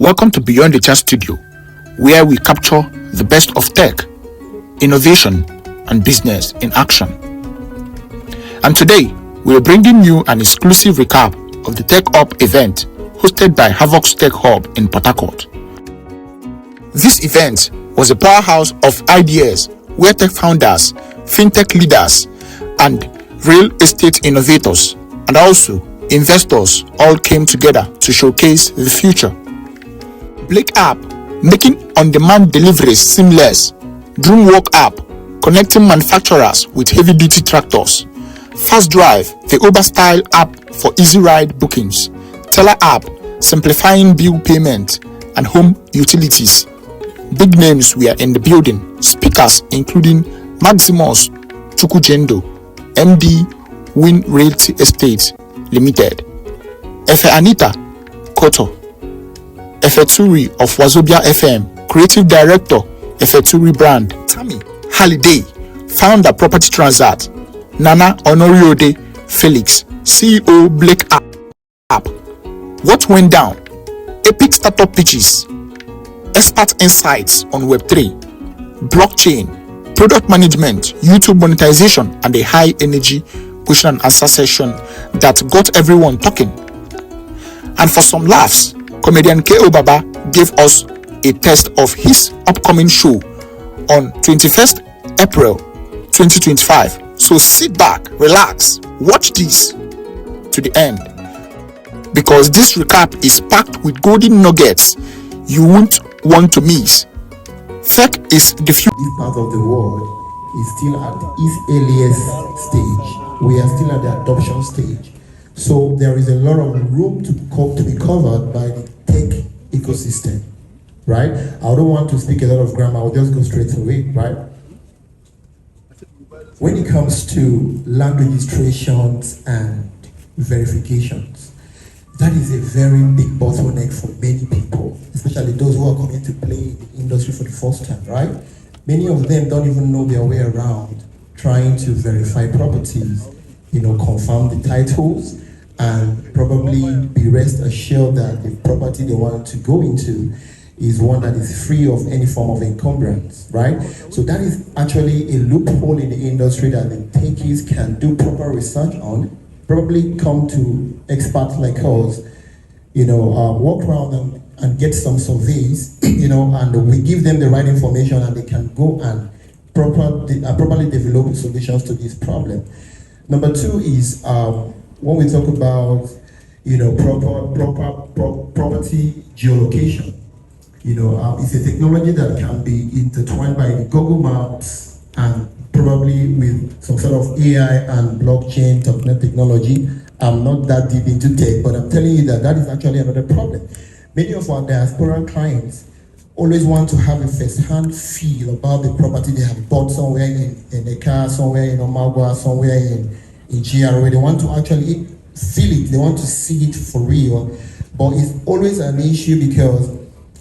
Welcome to Beyond the Chat Studio, where we capture the best of tech, innovation, and business in action. And today, we are bringing you an exclusive recap of the Tech Up event hosted by Havoc's Tech Hub in Port Harcourt. This event was a powerhouse of ideas where tech founders, fintech leaders, and real estate innovators, and also investors all came together to showcase the future. Blake app, making on-demand deliveries seamless. Dreamwork app, connecting manufacturers with heavy-duty tractors. Fast Drive, the Uber-style app for easy ride bookings. Teller app, simplifying bill payment and home utilities. Big names were in the building. Speakers including Maximus Chukwujindu, MD, Win Realty Limited. Efe Anita Kotor, Efe of Wazobia FM, Creative Director, Efe brand. Tammy Halliday, Founder Property Transact. Nanna Onoriode Felix, CEO Blake app. What went down? Epic startup pitches. Expert insights on Web3, blockchain, product management, YouTube monetization, and a high energy question and answer session that got everyone talking. And for some laughs, comedian K.O. Baba gave us a taste of his upcoming show on 21st April 2025. So sit back, relax, watch this to the end, because this recap is packed with golden nuggets you won't want to miss. Tech is the future. This part of the world is still at its earliest stage. We are still at the adoption stage. So there is a lot of room to be covered by the tech ecosystem, right? I don't want to speak a lot of grammar. I'll just go straight to it, right? When it comes to land registrations and verifications, that is a very big bottleneck for many people, especially those who are coming to play in the industry for the first time, right? Many of them don't even know their way around trying to verify properties, confirm the titles, and probably be rest assured that the property they want to go into is one that is free of any form of encumbrance, right? So that is actually a loophole in the industry that the techies can do proper research on, probably come to experts like us, walk around and get some surveys, and we give them the right information and they can go and properly develop solutions to this problem. Number two is when we talk about property geolocation. It's a technology that can be intertwined by the Google Maps and probably with some sort of AI and blockchain technology. I'm not that deep into tech, but I'm telling you that is actually another problem. Many of our diaspora clients always want to have a first-hand feel about the property they have bought somewhere in a car, somewhere in Omagua, somewhere in GRA. They want to actually feel it. They want to see it for real. But it's always an issue because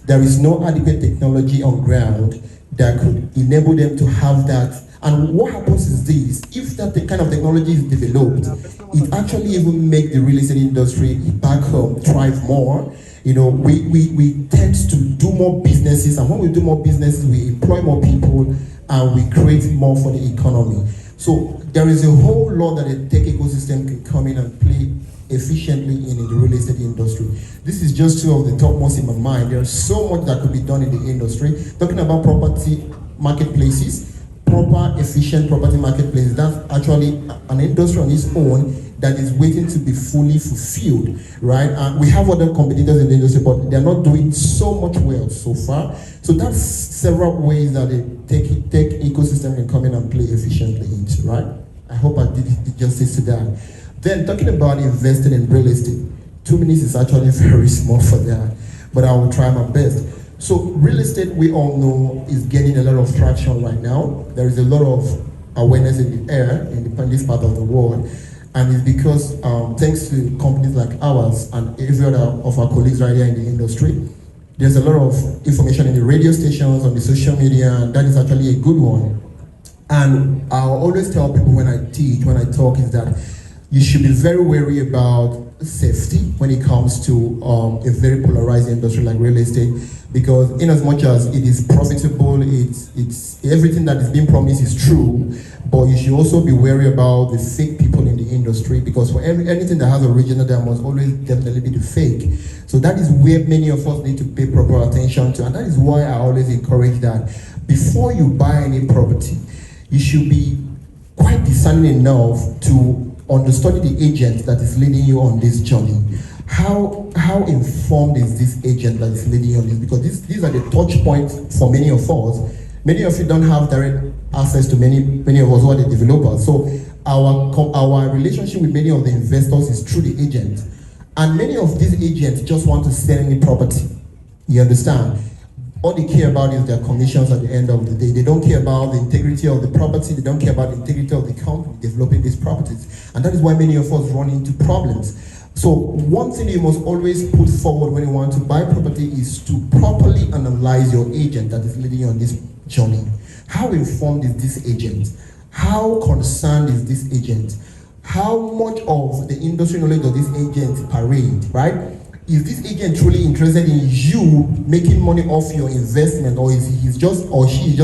there is no adequate technology on ground that could enable them to have that. And what happens is this: if that kind of technology is developed, it actually even makes the real estate industry back home thrive more. We tend to do more businesses, and when we do more businesses, we employ more people and we create more for the economy. So there is a whole lot that a tech ecosystem can come in and play efficiently in the real estate industry. This is just two of the topmost in my mind. There's so much that could be done in the industry. Talking about property marketplaces, proper, efficient property marketplaces, that's actually an industry on its own that is waiting to be fully fulfilled, right? And we have other competitors in the industry, but they're not doing so much well so far. So that's several ways that a tech ecosystem can come in and play efficiently into, right? I hope I did justice to that. Then talking about investing in real estate, 2 minutes is actually very small for that, but I will try my best. So real estate, we all know, is getting a lot of traction right now. There is a lot of awareness in the air in this part of the world. And it's because thanks to companies like ours and every other of our colleagues right here in the industry, there's a lot of information in the radio stations, on the social media, and that is actually a good one. And I'll always tell people when I teach, when I talk, is that you should be very wary about safety when it comes to a very polarized industry like real estate, because in as much as it is profitable, it's everything that is being promised is true, but you should also be wary about the fake people in the industry, because for anything that has original, there must always definitely be the fake. So that is where many of us need to pay proper attention to, and that is why I always encourage that before you buy any property, you should be quite discerning enough to understudy the agent that is leading you on this journey. How informed is this agent that is leading you on this? Because these are the touch points for many of us. Many of you don't have direct access to many of us who are the developers. So our relationship with many of the investors is through the agent. And many of these agents just want to sell any property. You understand? All they care about is their commissions at the end of the day. They don't care about the integrity of the property. They don't care about the integrity of the company developing these properties. And that is why many of us run into problems. So one thing you must always put forward when you want to buy property is to properly analyze your agent that is leading you on this journey. How informed is this agent? How concerned is this agent? How much of the industry knowledge does this agent parade, right? Is this agent truly interested in you making money off your investment, or is he just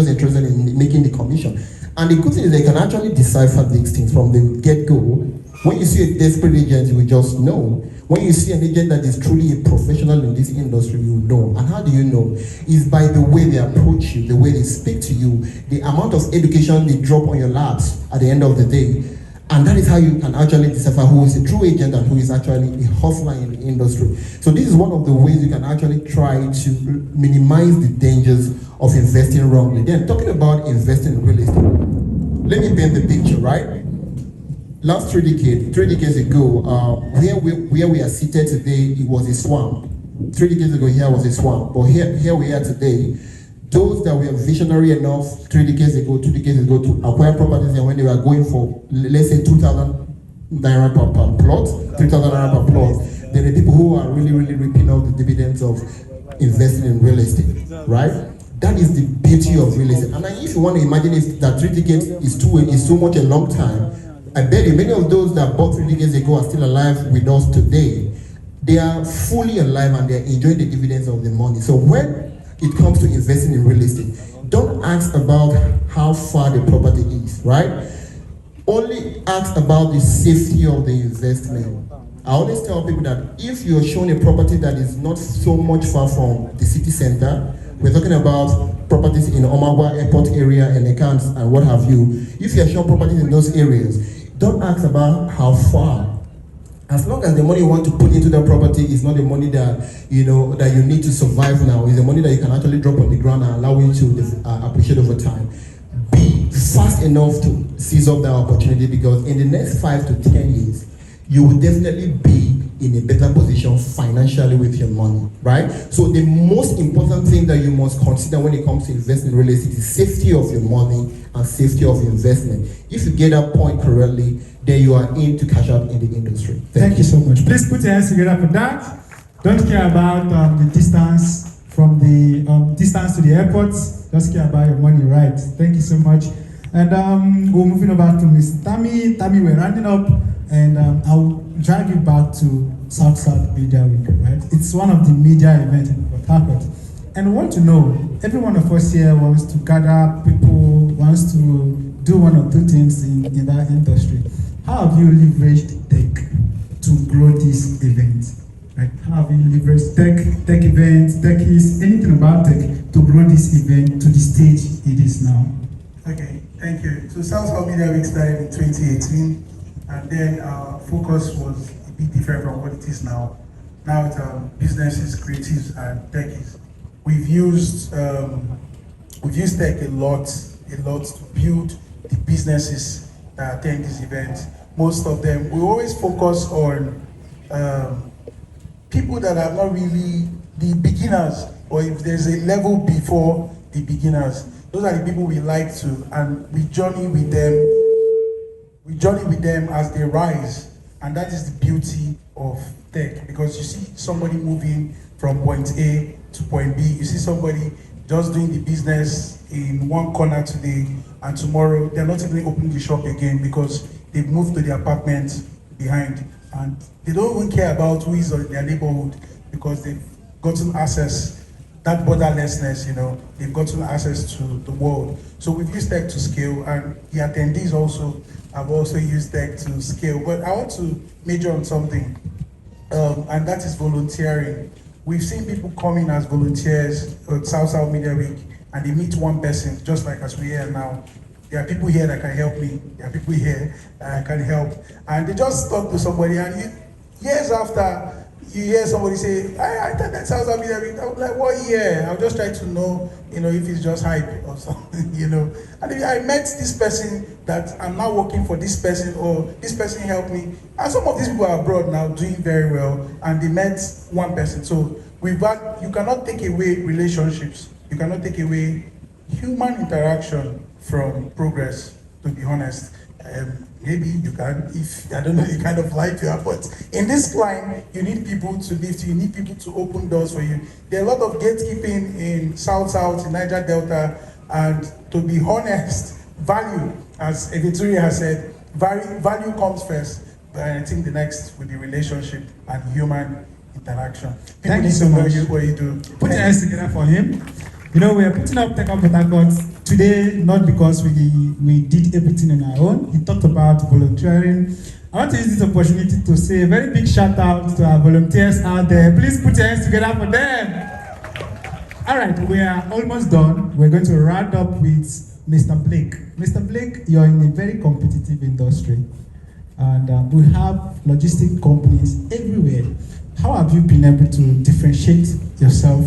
interested in making the commission? And the good thing is they can actually decipher these things from the get-go. When you see a desperate agent, you will just know. When you see an agent that is truly a professional in this industry, you know. And how do you know? Is by the way they approach you, the way they speak to you, the amount of education they drop on your laps at the end of the day. And that is how you can actually decipher who is a true agent and who is actually a hustler in the industry. So this is one of the ways you can actually try to minimize the dangers of investing wrongly. Then talking about investing in real estate, let me paint the picture, right? Last three decades ago, where we are seated today, it was a swamp. 3 decades ago, here was a swamp. But here we are today. Those that were visionary enough 2 decades ago to acquire properties, and when they were going for, let's say, 2,000 naira per plot, 3,000 naira per plot, there are people who are really reaping out the dividends of investing in real estate, right? That is the beauty of real estate. And if you want to imagine if that 3 decades is so much a long time, I bet you many of those that bought 3 decades ago are still alive with us today. They are fully alive and they are enjoying the dividends of the money. So when it comes to investing in real estate, don't ask about how far the property is, right? Only ask about the safety of the investment. I always tell people that if you're shown a property that is not so much far from the city center, we're talking about properties in Omagwa Airport area and Ekans and what have you. If you're shown properties in those areas, don't ask about how far. As long as the money you want to put into that property is not the money that that you need to survive now, it's the money that you can actually drop on the ground and allow you to appreciate over time. Be fast enough to seize up that opportunity, because in the next 5 to 10 years, you will definitely be in a better position financially with your money, right? So the most important thing that you must consider when it comes to investing in real estate is safety of your money and safety of your investment. If you get that point correctly, then you are in to cash out in the industry. Thank you so much. Please put your hands together for that. Don't care about the distance from the distance to the airport. Just care about your money, right? Thank you so much. And we're moving over to Miss Tammy. Tammy, we're rounding up, and I'll drag you back to South Media Week, right? It's one of the media events in Port Harcourt. And we want to know, every one of us here wants to gather people, wants to do one or two things in that industry. How have you leveraged tech to grow this event? Right? How have you leveraged tech events, techies, anything about tech to grow this event to the stage it is now? Okay, thank you. So South Media Week started in 2018, and then our focus was a bit different from what it is now. Now it's businesses, creatives, and techies. We've used tech a lot to build the businesses that attend this event. Most of them, we always focus on people that are not really the beginners, or if there's a level before the beginners. Those are the people we like to, and we journey with them. We journey with them as they rise, and that is the beauty of tech, because you see somebody moving from point A to point B. You see somebody just doing the business in one corner today, and tomorrow they're not even opening the shop again because they've moved to the apartment behind. And they don't even care about who is in their neighborhood because they've gotten access, that borderlessness, they've gotten access to the world. So we've used tech to scale, and the attendees also have also used tech to scale. But I want to major on something, and that is volunteering. We've seen people come in as volunteers at South Media Week, and they meet one person, just like as we are now. There are people here that can help me. There are people here that can help. And they just talk to somebody, and years after, you hear somebody say, I thought that South Media Week. I'm like, what year? I'll just try to know, if it's just hype or something, And I met this person that I'm now working for this person, or this person helped me. And some of these people are abroad now doing very well, and they met one person. So you cannot take away relationships. You cannot take away human interaction from progress, to be honest. Maybe you can, if, I don't know, you kind of like to have, but in this line, you need people to lift you, need people to open doors for you. There are a lot of gatekeeping in South, in Niger Delta, and to be honest, value, as Efe has said, value comes first, but I think the next will be relationship and human interaction. People Thank you so much. What you do. Put your hands together for him. We are putting up Tech Up Port Harcourt today, not because we did everything on our own. He talked about volunteering. I want to use this opportunity to say a very big shout out to our volunteers out there. Please put your hands together for them. All right, we are almost done. We're going to round up with Mr. Blake. Mr. Blake, you're in a very competitive industry, and we have logistic companies everywhere. How have you been able to differentiate yourself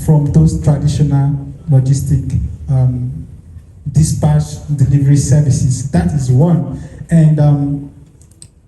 from those traditional logistic dispatch delivery services? That is one. And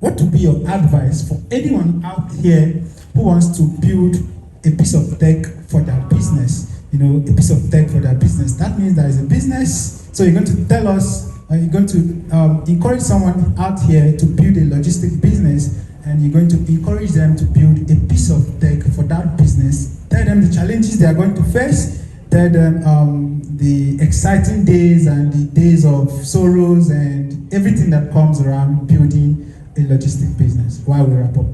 what would be your advice for anyone out here who wants to build a piece of tech for their business? A piece of tech for their business. That means there is a business. So you're going to tell us, you're going to encourage someone out here to build a logistic business, and you're going to encourage them to build a piece of tech for that business. Tell them the challenges they are going to face. Tell them the exciting days and the days of sorrows and everything that comes around building a logistic business. While we wrap up.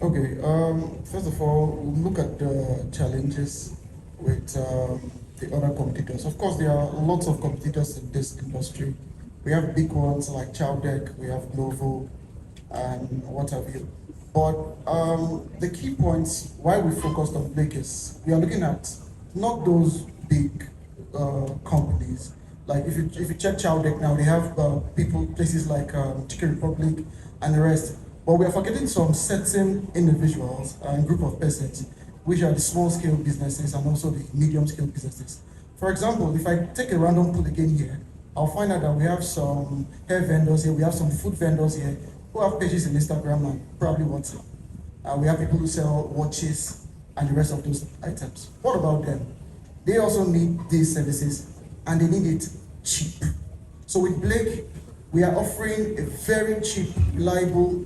Okay. First of all, we'll look at the challenges with the other competitors. Of course, there are lots of competitors in this industry. We have big ones like Chowdeck, we have Glovo, and what have you. But the key points why we focused on Blake is we are looking at not those big companies. Like if you check Chowdeck now, they have places like Chicken Republic and the rest. But we are forgetting some certain individuals and group of persons, which are the small scale businesses and also the medium scale businesses. For example, if I take a random pull again here, I'll find out that we have some hair vendors here, we have some food vendors here, who have pages in Instagram and probably WhatsApp. We have people who sell watches and the rest of those items. What about them? They also need these services and they need it cheap. So with Blake, we are offering a very cheap, reliable,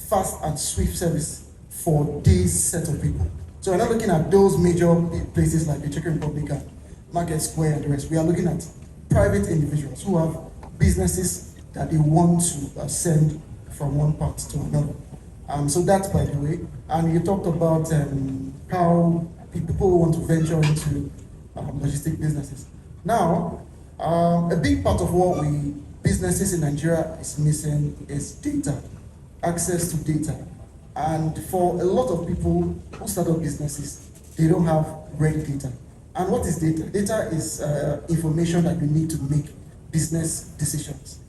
fast and swift service for this set of people. So we're not looking at those major places like the Czech Republic and Market Square and the rest. We are looking at private individuals who have businesses that they want to send from one part to another. So that's by the way. And you talked about how people want to venture into logistic businesses. Now, a big part of what businesses in Nigeria is missing is data, access to data. And for a lot of people who start up businesses, they don't have ready data. And what is data? Data is information that we need to make business decisions.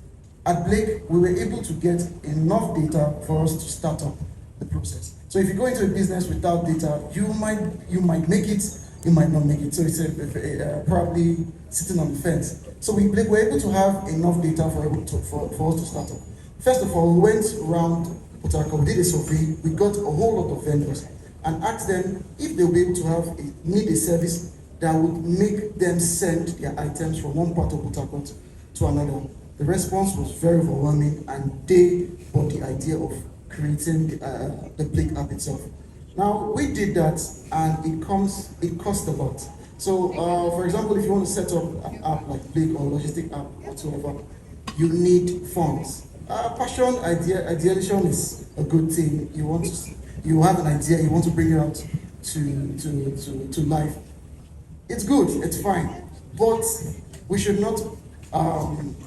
At Blake, we were able to get enough data for us to start up the process. So if you go into a business without data, you might make it, you might not make it. So it's probably sitting on the fence. So we were able to have enough data for us to start up. First of all, we went around Port Harcourt, we did a survey, we got a whole lot of vendors and asked them if they'll be able to need a service that would make them send their items from one part of Port Harcourt to another. The response was very overwhelming, and they bought the idea of creating the Blake app itself. Now, we did that, and it cost a lot. So, for example, if you want to set up an app like Blake or logistic app whatsoever, you need funds. Passion, ideation is a good thing. You have an idea, you want to bring it out to life. It's good, it's fine, but we should not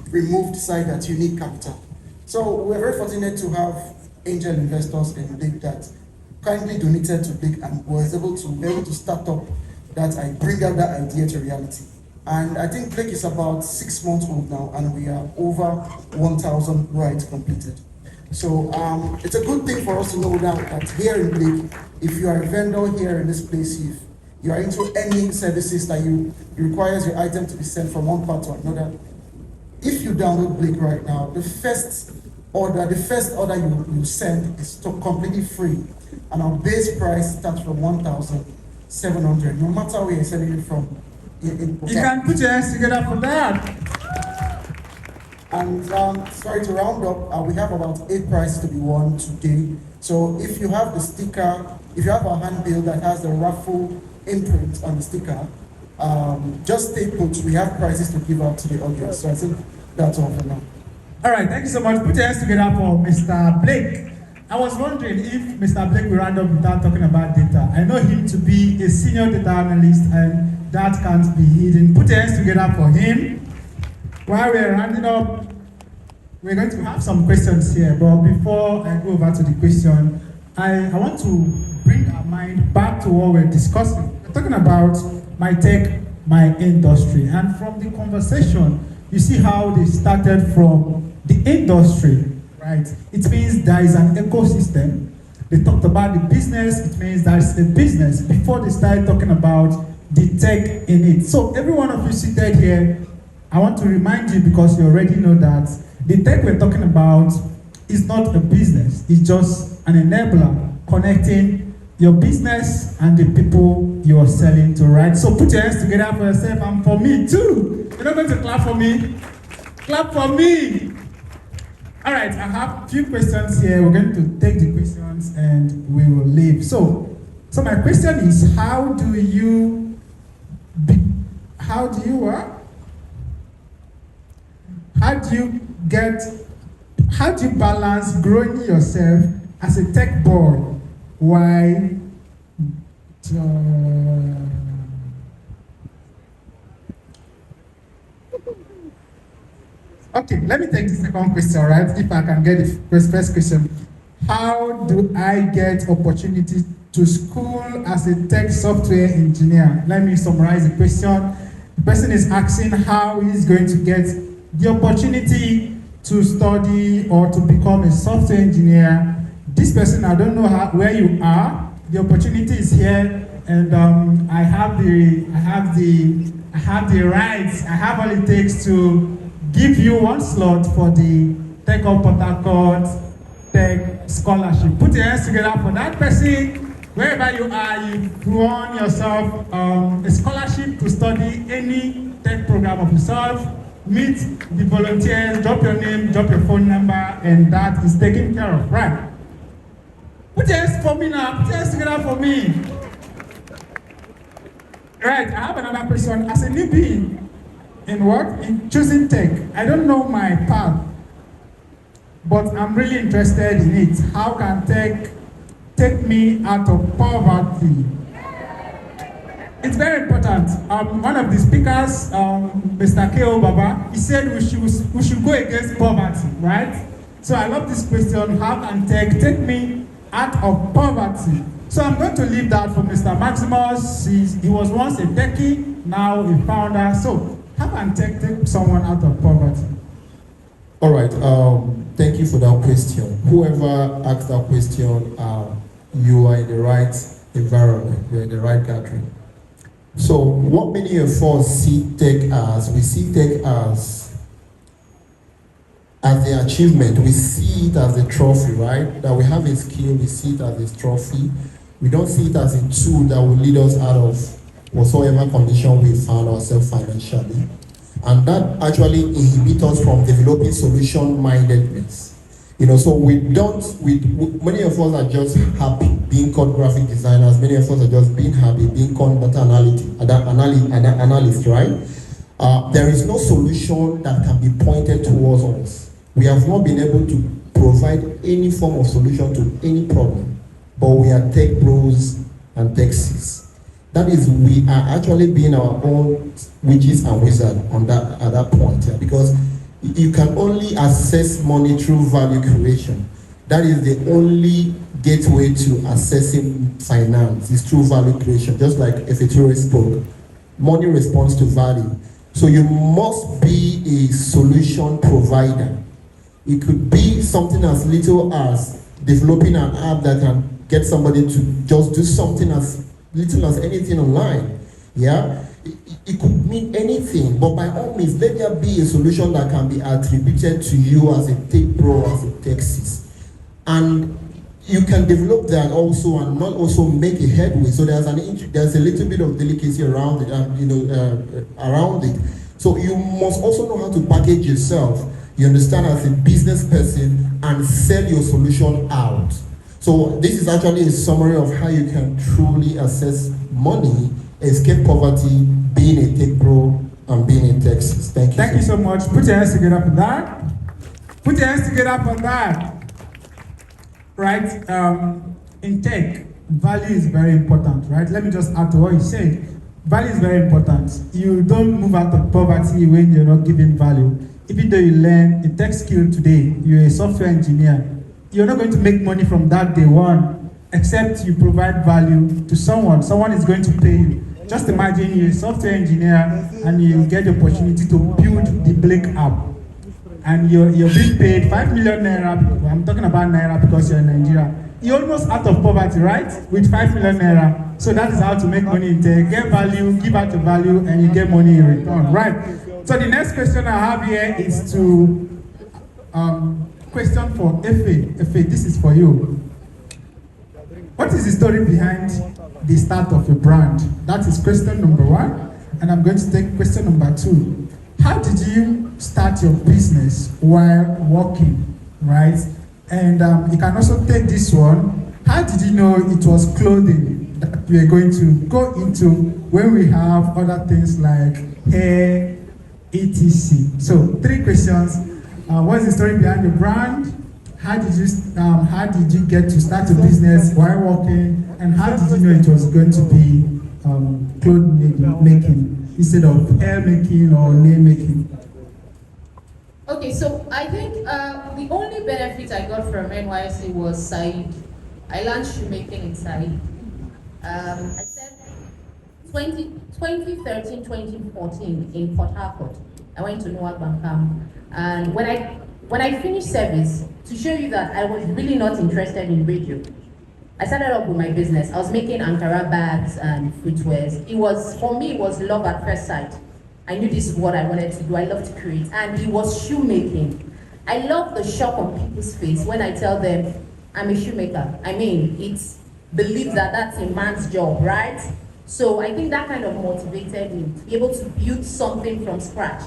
remove the side that you need capital. So we're very fortunate to have angel investors in Blake that kindly donated to Blake and was able to start up that bring out that idea to reality. And I think Blake is about 6 months old now, and we are over 1,000 rides completed. So it's a good thing for us to know that here in Blake, if you are a vendor here in this place, if you are into any services that you requires your item to be sent from one part to another, if you download Blake right now, the first order you send is completely free, and our base price starts from 1,700, no matter where you're sending it from. You can put your hands together for that. And sorry to round up, we have about 8 prizes to be won today. So if you have the sticker, if you have a handbill that has the raffle imprint on the sticker, just stay put. We have prizes to give out to the audience. So I think that's all for now. All right, thank you so much. Put your hands together for Mr. Blake. I was wondering if Mr. Blake will round up without talking about data. I know him to be a senior data analyst, and that can't be hidden. Put your hands together for him. While we're rounding up, we're going to have some questions here. But before I go over to the question, I want to bring our mind back to what we're discussing. We're talking about my tech, my industry. And from the conversation, you see how they started from the industry, right? It means there is an ecosystem. They talked about the business. It means there is a business before they started talking about the tech in it. So every one of you seated here, I want to remind you, because you already know that the tech we're talking about is not a business. It's just an enabler connecting your business and the people you're selling to, right? So put your hands together for yourself and for me too. You're not going to clap for me. Clap for me. All right, I have a few questions here. We're going to take the questions and we will leave. So my question is, how do you balance growing yourself as a tech boy while okay, let me take the second question, right? If I can get the first question. How do I get opportunity to school as a tech software engineer? Let me summarize the question. The person is asking how he's going to get the opportunity to study or to become a software engineer. This person, I don't know where you are. The opportunity is here, and I have the rights. I have all it takes to give you one slot for the Tech of Port Harcourt Tech Scholarship. Put your hands together for that person. Wherever you are, you've won yourself a scholarship to study any tech program of yourself. Meet the volunteers, drop your name, drop your phone number, and that is taken care of, right? Put your hands for me now. Put your hands together for me. Right, I have another question. As a newbie in what? In choosing tech. I don't know my path, but I'm really interested in it. How can tech take me out of poverty? It's very important. One of the speakers, Mr. K.O. Baba, he said we should go against poverty, right? So I love this question. How can tech take me out of poverty? So I'm going to leave that for Mr. Maximus. He was once a techie, now a founder. So how can tech take someone out of poverty? All right. Thank you for that question. Whoever asked that question, you are in the right environment. You're in the right gathering. So what many of us see tech as, we see tech as the achievement. We see it as a trophy, right? That we have a skill, we see it as a trophy. We don't see it as a tool that will lead us out of whatsoever condition we found ourselves financially. And that actually inhibits us from developing solution-mindedness. So many of us are just happy being called graphic designers. Many of us are just being happy being called data analysts, right? There is no solution that can be pointed towards us We have not been able to provide any form of solution to any problem, but we are tech bros and techies. That is, we are actually being our own witches and wizards on that at that point, because you can only access money through value creation. That is the only gateway to accessing finance, is through value creation, just like Efe spoke. Money responds to value. So you must be a solution provider. It could be something as little as developing an app that can get somebody to just do something as little as anything online. Yeah, it could mean anything, but by all means, let there be a solution that can be attributed to you as a tech pro, as a techsis. And you can develop that also and not also make a headway. So there's a little bit of delicacy around it, around it. So you must also know how to package yourself. You understand, as a business person, and sell your solution out. So this is actually a summary of how you can truly access money, escape poverty, being a tech pro, and being in Texas. Thank you. Thank you so much. Put your hands together for that. Put your hands together for that. Right? In tech, value is very important, right? Let me just add to what you said. Value is very important. You don't move out of poverty when you're not giving value. Even though you learn a tech skill today, you're a software engineer, you're not going to make money from that day one, except you provide value to someone. Someone is going to pay you. Just imagine you're a software engineer and you get the opportunity to build the Blake app. And you're being paid 5 million naira. I'm talking about naira because you're in Nigeria. You're almost out of poverty, right? With 5 million naira. So that is how to make money in tech. Get value, give out the value, and you get money in return, right? So the next question I have here is to question for Efe. Efe, this is for you. What is the story behind the start of your brand? That is question number one. And I'm going to take question number two. How did you start your business while working, right? And you can also take this one. How did you know it was clothing that we are going to go into when we have other things like hair, etc.? So 3 questions. What's the story behind your brand? How did you get to start a business while working? And how did you know it was going to be clothes making instead of hair making or nail making? Okay, so I think the only benefit I got from NYC was Said. I learned shoemaking in Said. I said 2013, 2014 in Port Harcourt. I went to Noah Bankam. And when I finished service, to show you that I was really not interested in radio, I started up with my business. I was making Ankara bags and footwears. For me, it was love at first sight. I knew this is what I wanted to do. I love to create. And it was shoemaking. I love the shock on people's face when I tell them I'm a shoemaker. I mean, it's believed that that's a man's job, right? So I think that kind of motivated me to be able to build something from scratch.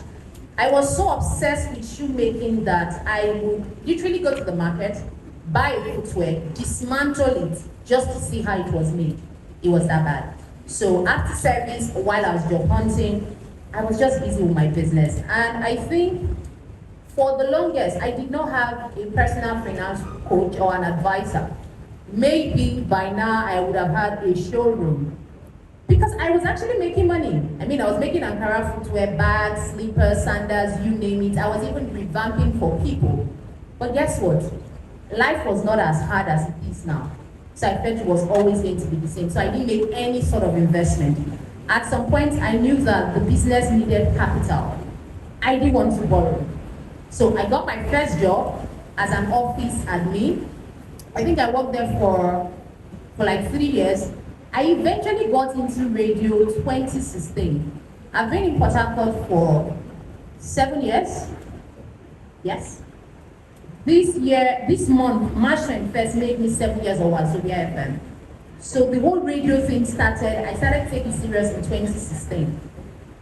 I was so obsessed with shoemaking that I would literally go to the market, buy a footwear, dismantle it just to see how it was made. It was that bad. So after service, while I was job hunting, I was just busy with my business. And I think for the longest, I did not have a personal finance coach or an advisor. Maybe by now I would have had a showroom because I was actually making money. I mean, I was making Ankara footwear, bags, slippers, sandals, you name it. I was even revamping for people. But guess what? Life was not as hard as it is now. So I felt it was always going to be the same. So I didn't make any sort of investment. At some point, I knew that the business needed capital. I didn't want to borrow. So I got my first job as an office admin. I think I worked there for like 3 years. I eventually got into radio 2016. I've been in Port Harcourt for 7 years. Yes. This month, March 21st, made me 7 years of Wazobia FM. So the whole radio thing started, I started taking it serious in 2016.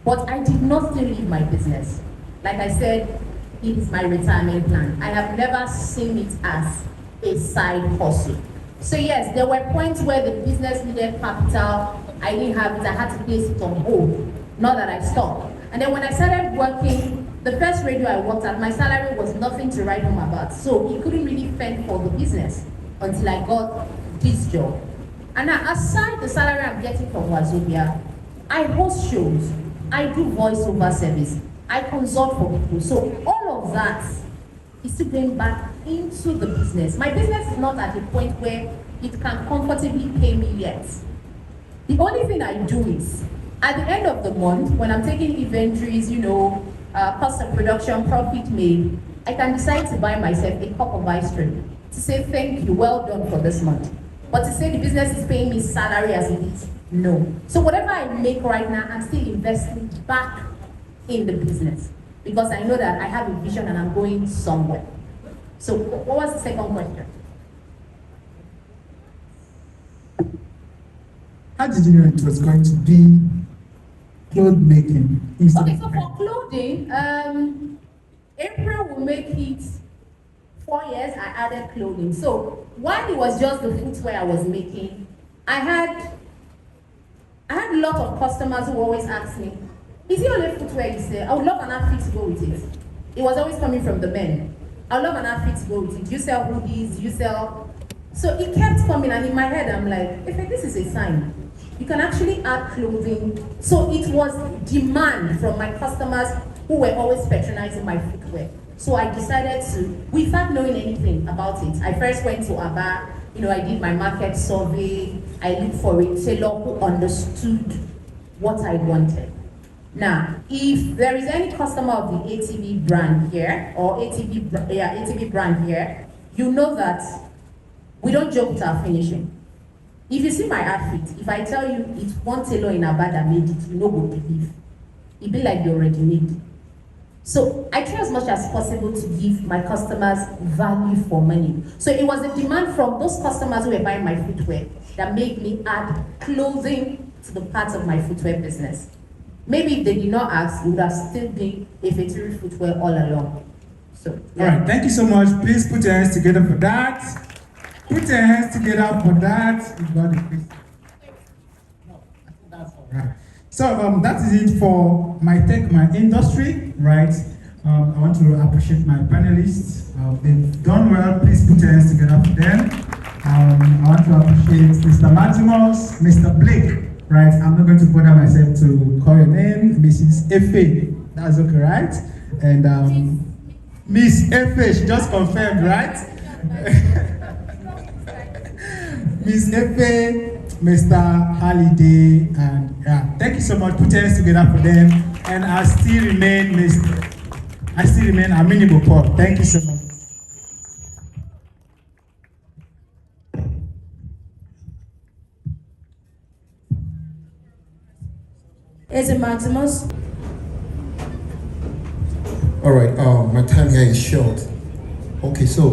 But I did not still leave my business. Like I said, it is my retirement plan. I have never seen it as a side hustle. So yes, there were points where the business needed capital. I didn't have it, I had to place it on hold. Not that I stopped. And then when I started working The first radio I worked at, my salary was nothing to write home about. So it couldn't really fend for the business until I got this job. And now, aside the salary I'm getting from Wazobia, I host shows, I do voiceover service, I consult for people. So all of that is still going back into the business. My business is not at a point where it can comfortably pay me yet. The only thing I do is, at the end of the month, when I'm taking inventories, cost of production, profit made, I can decide to buy myself a cup of ice cream to say thank you, well done for this month. But to say the business is paying me salary as it is, no. So whatever I make right now, I'm still investing back in the business because I know that I have a vision and I'm going somewhere. So what was the second question? How did you know it was going to be clothes making instead Okay, of so for clothing, April will make it 4 years. I added clothing. So while it was just the footwear I was making, I had a lot of customers who always asked me, "Is it only footwear you sell? I would love an outfit to go with it." It was always coming from the men. "I would love an outfit to go with it. Do you sell hoodies? Do you sell?" So it kept coming, and in my head, I'm like, "If this is a sign, you can actually add clothing." So it was demand from my customers who were always patronizing my footwear. So I decided to, without knowing anything about it, I first went to Aba, I did my market survey, I looked for a tailor who understood what I wanted. Now, if there is any customer of the ATV brand here, or ATV brand here, you know that we don't joke with our finishing. If you see my outfit, if I tell you it's one tailor in Aba that made it, you know go believe. It be like you already made. So I try as much as possible to give my customers value for money. So it was the demand from those customers who were buying my footwear that made me add clothing to the parts of my footwear business. Maybe if they did not ask, it would have still been Efe footwear all along. So yeah. All right, thank you so much. Please put your hands together for that. Put your hands together for that. You got it, please. No, I think that's all right. So that is it for my industry, right? I want to appreciate my panelists. They've done well. Please put your hands together for them. I want to appreciate Mr. Maximus, Mr. Blake, right? I'm not going to bother myself to call your name, Mrs. Efe. That's okay, right? And Miss Efe, she just confirmed, right? Miss Efe, Mr. Halliday, and yeah, thank you so much. Put your hands together for them. And I still remain Amini Bopor. Thank you so much. Eze Maximus. All right, my time here is short. Okay, so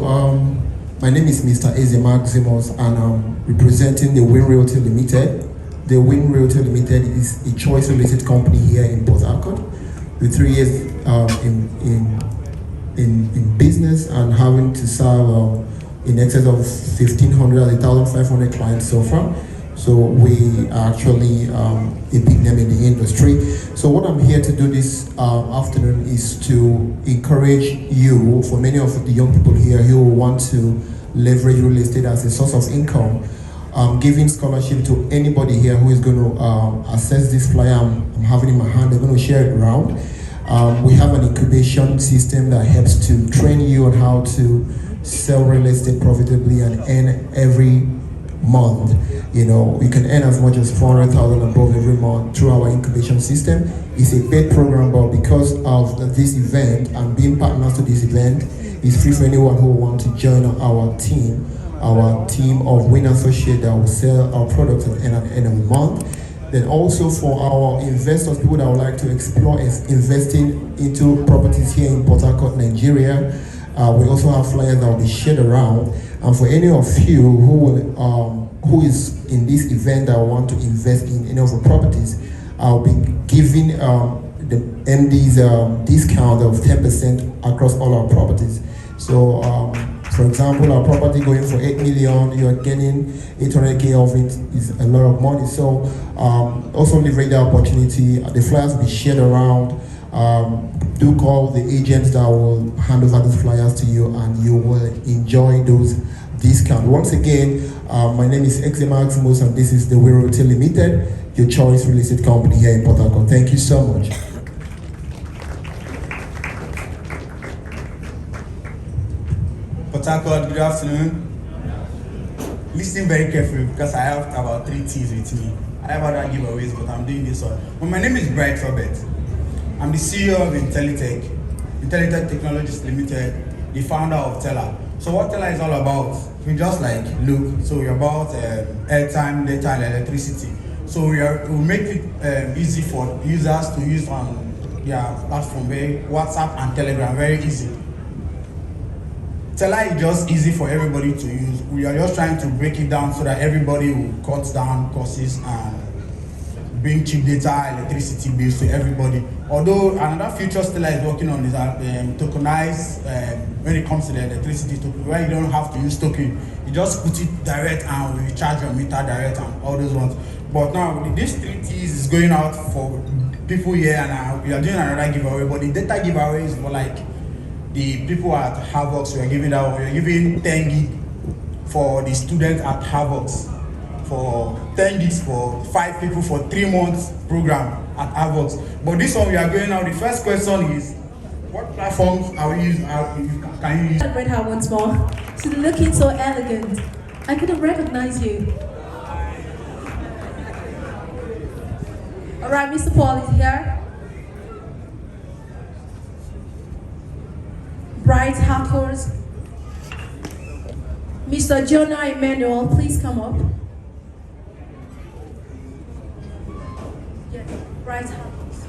my name is Mr. Eze Maximus, and I'm representing the Realty Limited. The Realty Limited is a choice related company here in Port Harcourt, with 3 years in business and having to serve in excess of 1,500 and 1,500 clients so far. So we are actually a big name in the industry. So what I'm here to do this afternoon is to encourage you, for many of the young people here who want to leverage real estate as a source of income, giving scholarship to anybody here who is going to access this flyer I'm having in my hand. They're going to share it around. We have an incubation system that helps to train you on how to sell real estate profitably and earn every month. You can earn as much as 400,000 above every month through our incubation system. It's a paid program, but because of this event and being partners to this event, it's free for anyone who wants to join our team of Win Associates that will sell our products at the end of the month. Then also for our investors, people that would like to explore investing into properties here in Port Harcourt, Nigeria, we also have flyers that will be shared around. And for any of you who is in this event that want to invest in any of the properties, I'll be giving the MD's discount of 10% across all our properties. So, for example, our property going for 8 million, you are getting 800K of it is a lot of money. So, also leverage the opportunity. The flyers will be shared around. Do call the agents that will hand over those flyers to you, and you will enjoy those discounts. Once again, my name is Eze Maximus, and this is the Realty Limited, your choice real estate company here in Port Harcourt. Thank you so much. Port Harcourt, good afternoon. Listen very carefully because I have about 3 T's with me. I have other giveaways, but I'm doing this one. Well, my name is Bright Robert. I'm the CEO of Intelitech Technologies Limited, the founder of Teller. So what Teller is all about, we just like look. So we're about airtime, data, and electricity. So we make it easy for users to use on their platform, WhatsApp and Telegram, very easy. Teller is just easy for everybody to use. We are just trying to break it down so that everybody will cut down costs and bring cheap data, electricity bills to everybody. Although another feature Teller is working on is tokenize when it comes to the electricity token, where you don't have to use token. You just put it direct and we charge your meter direct and all those ones. But now this 3 T's is going out for people here, and we are doing another giveaway. But the data giveaway is for like the people at Harvard. We are giving out. We are giving 10 gig for the students at Harvard. For 10 gigs for 5 people for 3 months program at Harvard. But this one we are going out. The first question is, what platforms are we using? Can you use? Celebrate her once more. She's looking so elegant. I couldn't recognize you. All right, Mr. Paul is here. Bright Hackers. Mr. Jonah Emmanuel, please come up. Yes, Bright Hackers.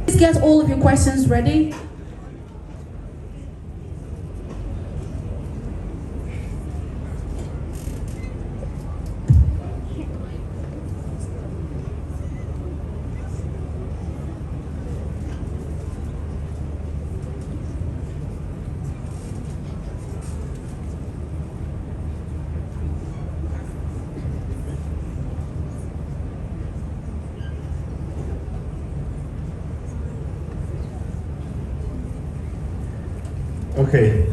Please get all of your questions ready. Okay.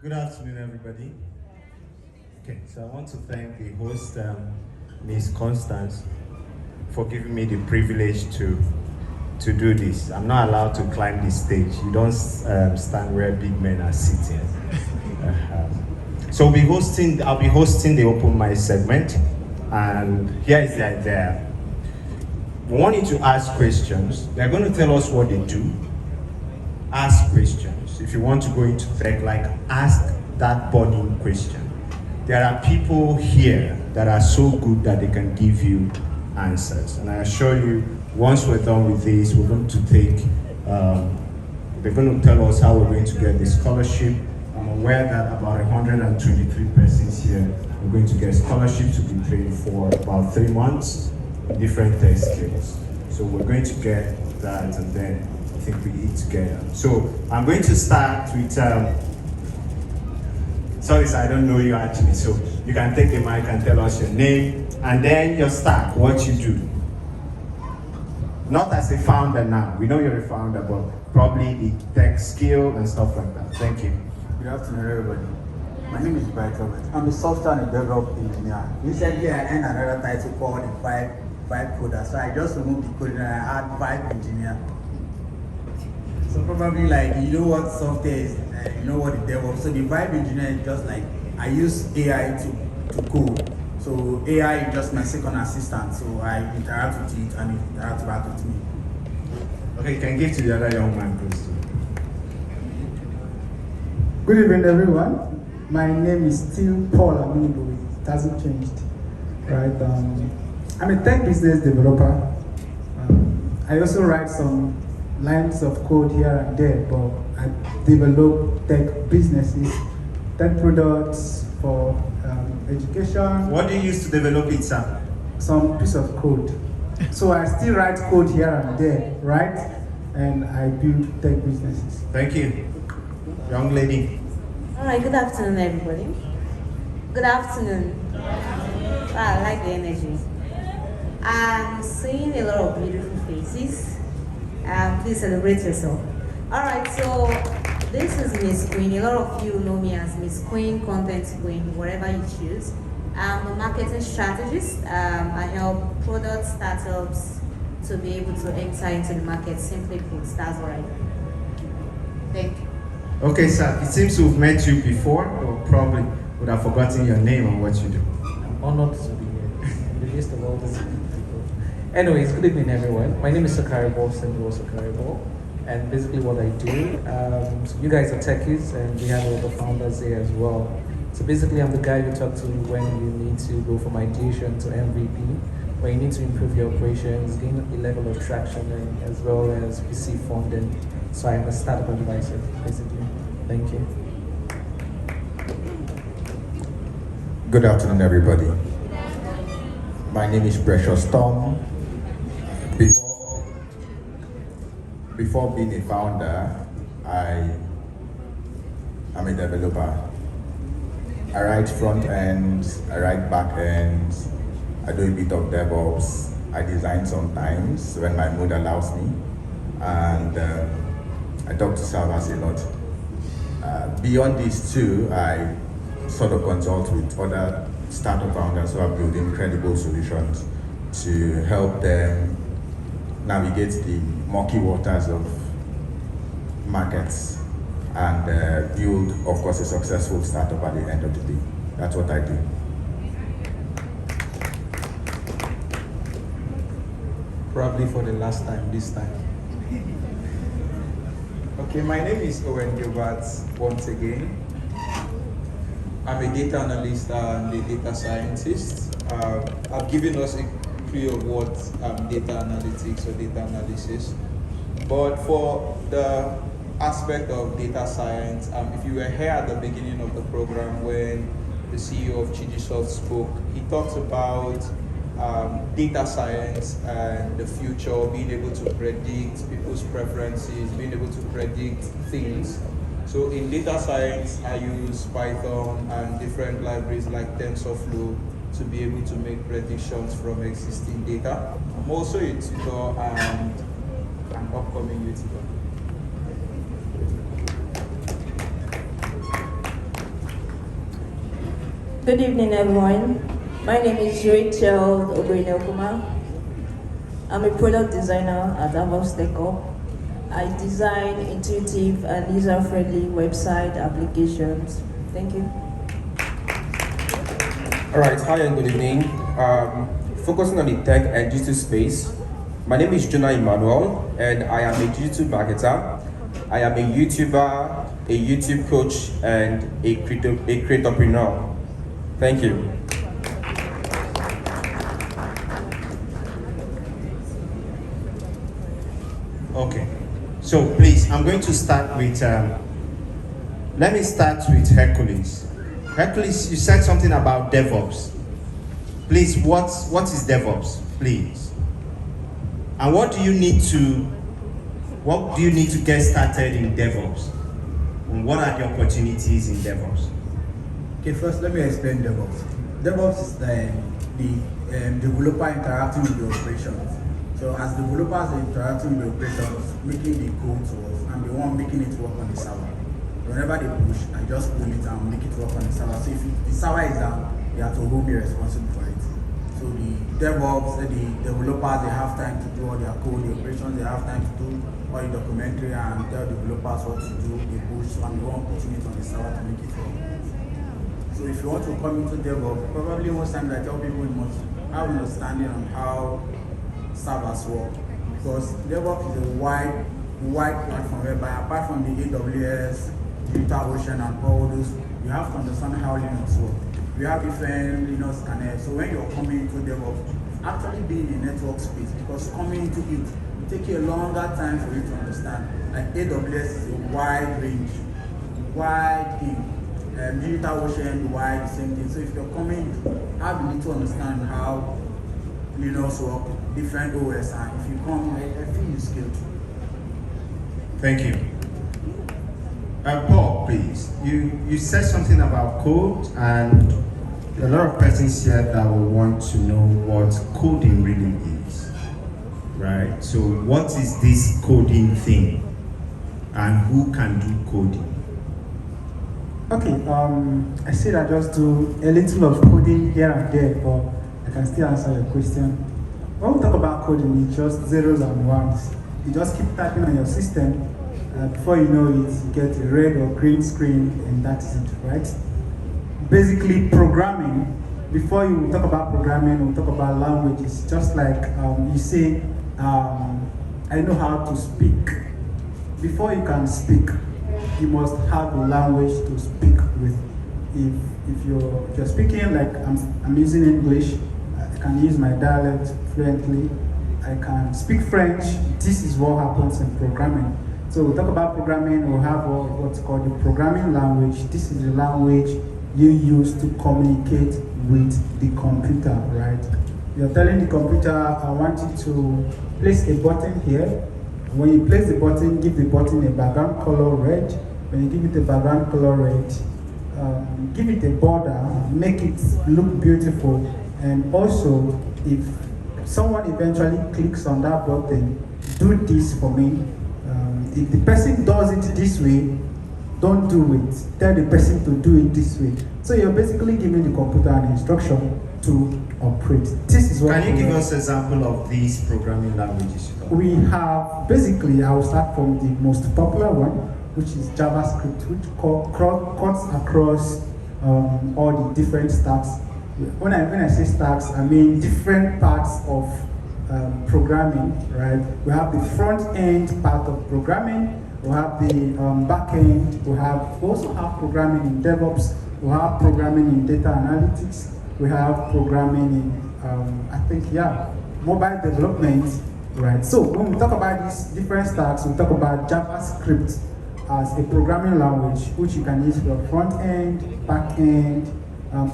Good afternoon, everybody. Okay, so I want to thank the host, Ms. Constance, for giving me the privilege to do this. I'm not allowed to climb the stage. You don't stand where big men are sitting. So I'll be hosting the open mic segment, and here is the idea. We want you to ask questions. They're going to tell us what they do. Ask questions. If you want to go into tech, like ask that burning question. There are people here that are so good that they can give you answers. And I assure you, once we're done with this, we're going to they're going to tell us how we're going to get the scholarship. I'm aware that about 123 persons here are going to get scholarship to be trained for about 3 months, different tech skills. So we're going to get that, and then I think we eat together. So I'm going to start with, sorry, I don't know you actually, so you can take the mic and tell us your name, and then your start, what you do. Not as a founder now, we know you're a founder, but probably the tech skill and stuff like that. Thank you. Good afternoon, everybody. My name is Bright Robert. I'm a software and development engineer. Recently, I earned another title called the five coder. So I just removed the coding and I had 5 engineer. So probably like, you know what software is, you know what the DevOps. So the vibe engineer is just like, I use AI to code. So AI is just my second assistant. So I interact with it and it interacts back with me. Okay, can give to the other young man, please. Good evening, everyone. My name is still Paul Amindo. It hasn't changed, right? I'm a tech business developer. I also write some lines of code here and there, but I develop tech businesses, tech products for education. What do you use to develop it, sir? Some piece of code. So I still write code here and there, right? And I build tech businesses. Thank you. Young lady. All right, good afternoon, everybody. Good afternoon. Wow, I like the energy. I'm seeing a lot of beautiful faces. Please celebrate yourself. All right, so this is Miss Queen. A lot of you know me as Miss Queen, Content Queen, whatever you choose. I'm a marketing strategist. I help product startups to be able to enter into the market. Simply put, that's what I do. Thank you. Okay, sir. It seems we've met you before, or probably would have forgotten your name and what you do. I'm honored to be here in the list of all these people. Anyways, good evening, everyone. My name is Sakari Ball, Sakari Ball, and basically what I do. So you guys are techies, and we have all the founders here as well. So basically, I'm the guy you talk to when you need to go from ideation to MVP, when you need to improve your operations, gain a level of traction, and as well as receive funding. So I'm a startup advisor, basically. Thank you. Good afternoon, everybody. My name is Precious Tom. Before being a founder, I am a developer. I write front ends, I write back ends, I do a bit of DevOps, I design sometimes when my mood allows me, and I talk to servers a lot. Beyond these two, I sort of consult with other startup founders who are building credible solutions to help them navigate the murky waters of markets and build, of course, a successful startup at the end of the day. That's what I do. Probably for the last time this time. Okay, my name is Owen Gilbert once again. I'm a data analyst and a data scientist. I've given us a clue of what data analytics or data analysis. But for the aspect of data science, if you were here at the beginning of the program when the CEO of Chigisoft spoke, he talked about data science and the future, being able to predict people's preferences, being able to predict things. So in data science, I use Python and different libraries like TensorFlow to be able to make predictions from existing data. I'm also a tutor and an upcoming YouTuber. Good evening, everyone. My name is Rachel Obrine-Okuma. I'm a product designer at Avos Deco. I design intuitive and user-friendly website applications. Thank you. All right, hi and good evening. Focusing on the tech and digital space, my name is Jonah Emmanuel, and I am a digital marketer. I am a YouTuber, a YouTube coach, and a creatorpreneur. Thank you. Okay, so please, I'm going to start with, let me start with Hercules. Hercules, you said something about DevOps. Please, what is DevOps, please? And what do you need to get started in DevOps? And what are the opportunities in DevOps? Okay, first let me explain DevOps. DevOps is the developer interacting with the operations. So as developers are interacting with the operations, making the code to us, and the one making it work on the server. Whenever they push, I just pull it and make it work on the server. So if the server is down, they have to hold me responsible for it. So the DevOps, the developers, they have time to do all their code, the operations, they have time to do all the documentary and tell developers what to do, they push, and they want putting it on the server to make it work. So if you want to come into DevOps, probably most times I tell people you must have an understanding on how servers work. Because DevOps is a wide platform whereby apart from the AWS, DigitalOcean and all those, you have to understand how Linux works. We have different Linux kernels. So when you're coming into DevOps, actually being in the network space, because coming into it will take you a longer time for you to understand. Like AWS is a wide range, wide thing. DigitalOcean, wide, the same thing. So if you're coming, you need to understand how Linux work, different OS, and if you come, I feel you skilled. Thank you. Paul, please. You said something about code, and a lot of persons here that will want to know what coding really is, right? So what is this coding thing, and who can do coding? Okay, I said I just do a little of coding here and there, but I can still answer your question. When we talk about coding, it's just zeros and ones. You just keep typing on your system. Before you know it, you get a red or green screen, and that's it, right? Basically, programming, before you talk about programming, we talk about languages, just like you say, I know how to speak. Before you can speak, you must have a language to speak with. If you're speaking, like I'm using English, I can use my dialect fluently, I can speak French. This is what happens in programming. So we talk about programming, we have what's called the programming language. This is the language you use to communicate with the computer, right? You're telling the computer, I want you to place a button here. When you place the button, give the button a background color red. When you give it a background color red, give it a border, make it look beautiful. And also, if someone eventually clicks on that button, do this for me. If the person does it this way, don't do it. Tell the person to do it this way. So you're basically giving the computer an instruction to operate. This is what. Can you give us an example of these programming languages? We have, basically, I will start from the most popular one, which is JavaScript, which cuts across all the different stacks. When I say stacks, I mean different parts of programming, right? We have the front end part of programming, we have the back end, we also have programming in DevOps, we have programming in data analytics, we have programming in, mobile development, right? So when we talk about these different stacks, we talk about JavaScript as a programming language, which you can use for front end, back end,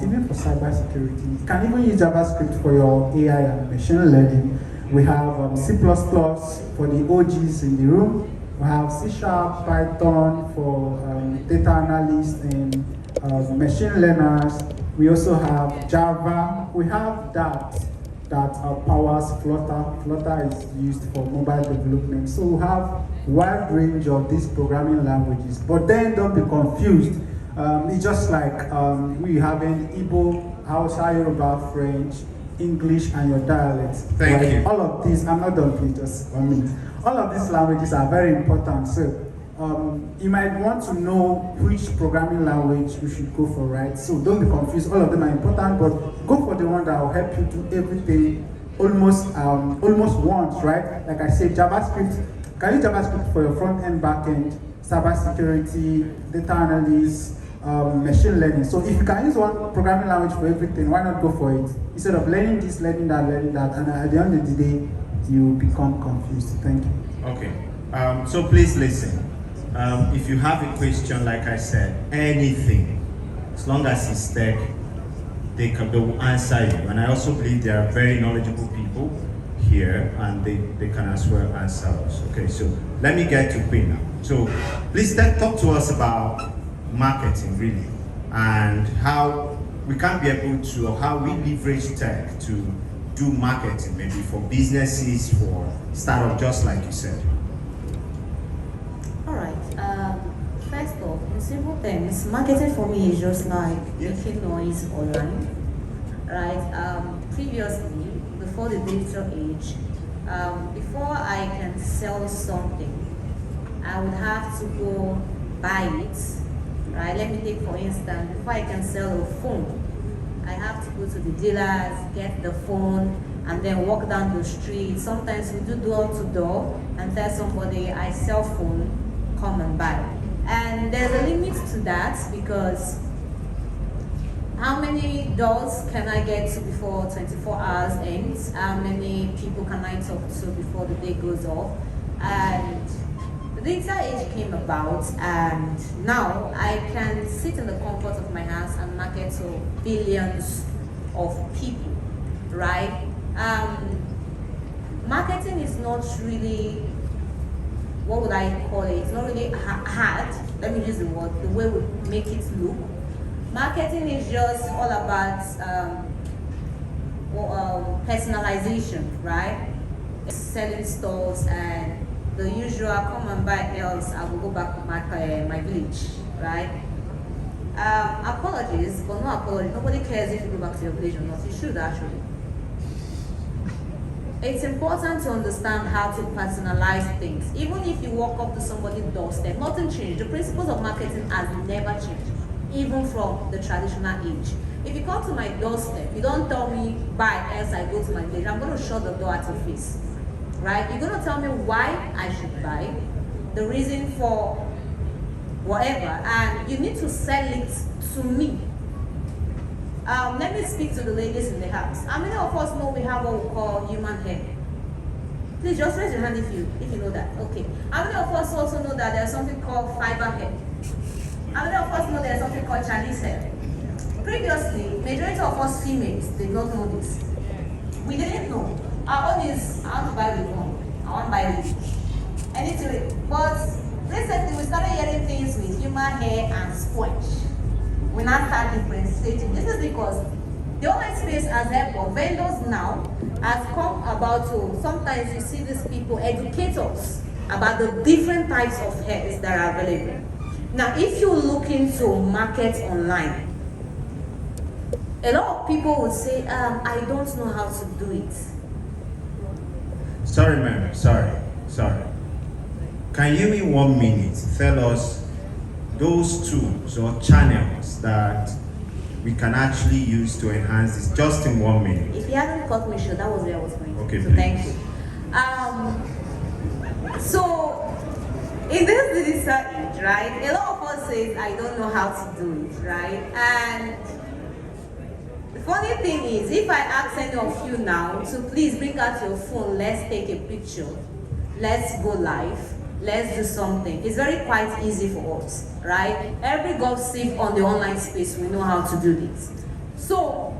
even for cyber security. You can even use JavaScript for your AI and machine learning. We have C++ for the OGs in the room. We have C#, Python for data analysts and machine learners. We also have Java. We have that powers Flutter. Flutter is used for mobile development. So we have a wide range of these programming languages. But then don't be confused. It's just like we having Igbo, Hausa, Yoruba, French, English, and your dialect. Thank you. All of these, I'm not done, please, just 1 minute. All of these languages are very important. So you might want to know which programming language you should go for, right? So don't be confused. All of them are important, but go for the one that will help you do everything almost once, right? Like I said, JavaScript. Can you use JavaScript for your front end, back end, cyber security, data analysis, machine learning? So if you can use one programming language for everything, why not go for it? Instead of learning this, learning that, and at the end of the day, you become confused. Thank you. Okay. So please listen. If you have a question, like I said, anything, as long as it's tech, they will answer you. And I also believe there are very knowledgeable people here, and they can as well answer us. Okay, so let me get to Queen now. So please talk to us about marketing, really, and how we can be able to, or how we leverage tech to do marketing, maybe for businesses, for startup, just like you said. All right. First off, in simple terms, marketing for me is just like making noise online, right? Previously, before the digital age, before I can sell something, I would have to go buy it, right? Let me take for instance, before I can sell a phone, I have to go to the dealers, get the phone, and then walk down the street. Sometimes we do door to door and tell somebody, I sell phone, come and buy. And there's a limit to that, because how many doors can I get to before 24 hours ends? How many people can I talk to before the day goes off? And the digital age came about, and now I can sit in the comfort of my house and market to billions of people, right? Marketing is not really, what would I call it? It's not really hard. Let me use the word, the way we make it look. Marketing is just all about personalization, right? Selling stores and the usual come and buy else I will go back to my village, right? Apologies, but no apology. Nobody cares if you go back to your village or not. You should actually. It's important to understand how to personalize things. Even if you walk up to somebody's doorstep, nothing changed. The principles of marketing has never changed, even from the traditional age. If you come to my doorstep, you don't tell me buy else I go to my village. I'm going to shut the door at your face, right? You're going to tell me why I should buy, the reason for whatever, and you need to sell it to me. Let me speak to the ladies in the house. How many of us know we have what we call human hair? Please just raise your hand if you know that. Okay. How many of us also know that there's something called fiber hair? How many of us know there's something called Chinese hair? Previously, majority of us females did not know this. We didn't know. Our own is, I want to buy with one. I want to buy with. Anyway, but recently we started hearing things with human hair and squash. We now start differentiating. This is because the online space has helped, but vendors now has come about to, sometimes you see these people educate us about the different types of hairs that are available. Now, if you're looking to market online, a lot of people would say, I don't know how to do it. Sorry, ma'am. Sorry. Can you in 1 minute tell us those tools or channels that we can actually use to enhance this, just in 1 minute? If you hadn't cut me short, that was where I was going. Okay, so please. Thank you. So in this digital age, right, a lot of us say, I don't know how to do it, right? And the funny thing is, if I ask any of you now to please bring out your phone, let's take a picture, let's go live, let's do something. It's very quite easy for us, right? Every gossip on the online space, we know how to do this. So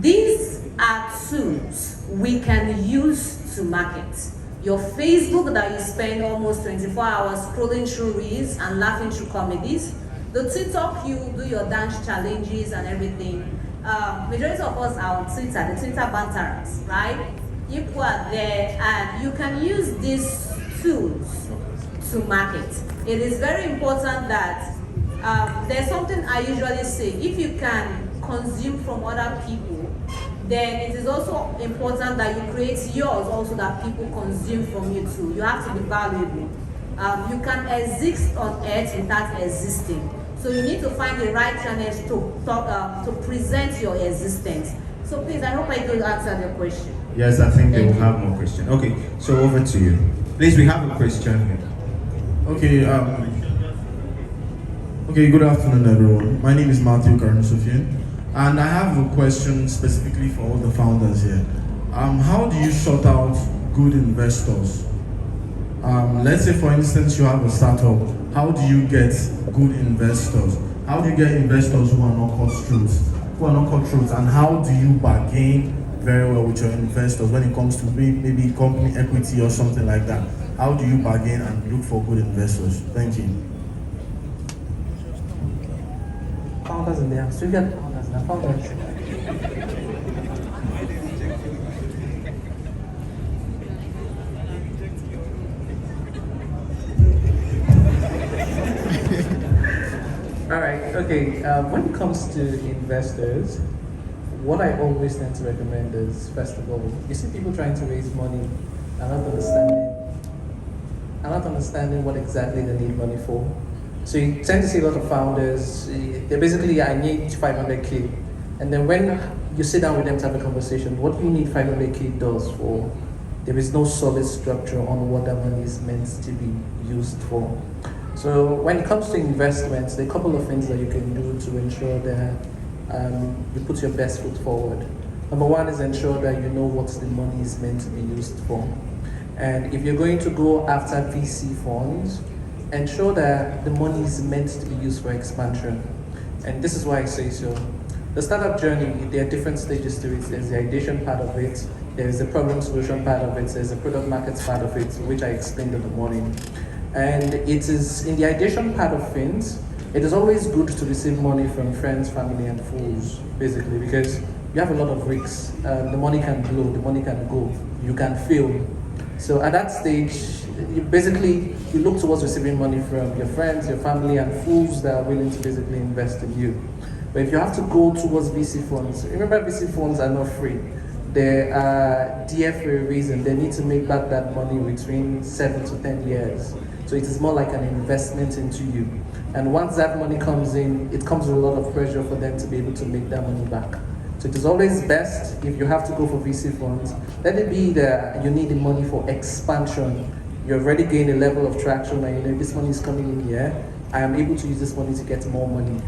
these are tools we can use to market. Your Facebook that you spend almost 24 hours scrolling through reels and laughing through comedies. The TikTok, you do your dance challenges and everything. Majority of us are on Twitter, the Twitter banterers, right? People are there and you can use these tools to market. It is very important that there's something I usually say, if you can consume from other people, then it is also important that you create yours also that people consume from you too. You have to be valuable. You can exist on earth without existing. So you need to find the right channels to present your existence. So please, I hope I could answer your question. Yes, I think they will have more questions. Okay, so over to you. Please, we have a question here. Okay, good afternoon everyone. My name is Matthew Karnusofian, and I have a question specifically for all the founders here. How do you sort out good investors? Let's say for instance you have a startup. How do you get good investors? How do you get investors who are not cutthroats? And how do you bargain very well with your investors when it comes to maybe company equity or something like that? How do you bargain and look for good investors? Thank you. Founders in there. So you get founders now. Founders. All right. Okay. When it comes to investors, what I always tend to recommend is, first of all, you see people trying to raise money and not understanding what exactly they need money for. So you tend to see a lot of founders, they're basically, I need 500K. And then when you sit down with them to have a conversation, what do you need 500K does for? There is no solid structure on what that money is meant to be used for. So when it comes to investments, there are a couple of things that you can do to ensure that you put your best foot forward. Number one is ensure that you know what the money is meant to be used for. And if you're going to go after VC funds, ensure that the money is meant to be used for expansion. And this is why I say so. The startup journey, there are different stages to it. There's the ideation part of it, there's the problem solution part of it, there's the product market part of it, which I explained in the morning. And it is in the ideation part of things, it is always good to receive money from friends, family, and fools, basically, because you have a lot of risks. The money can blow, the money can go, you can fail. So at that stage, you look towards receiving money from your friends, your family, and fools that are willing to basically invest in you. But if you have to go towards VC funds, remember VC funds are not free. They are dear for a reason. They need to make back that money between 7 to 10 years. So it is more like an investment into you. And once that money comes in, it comes with a lot of pressure for them to be able to make that money back. So it is always best, if you have to go for VC funds, let it be that you need the money for expansion. You've already gained a level of traction and you know this money is coming in here. I am able to use this money to get more money.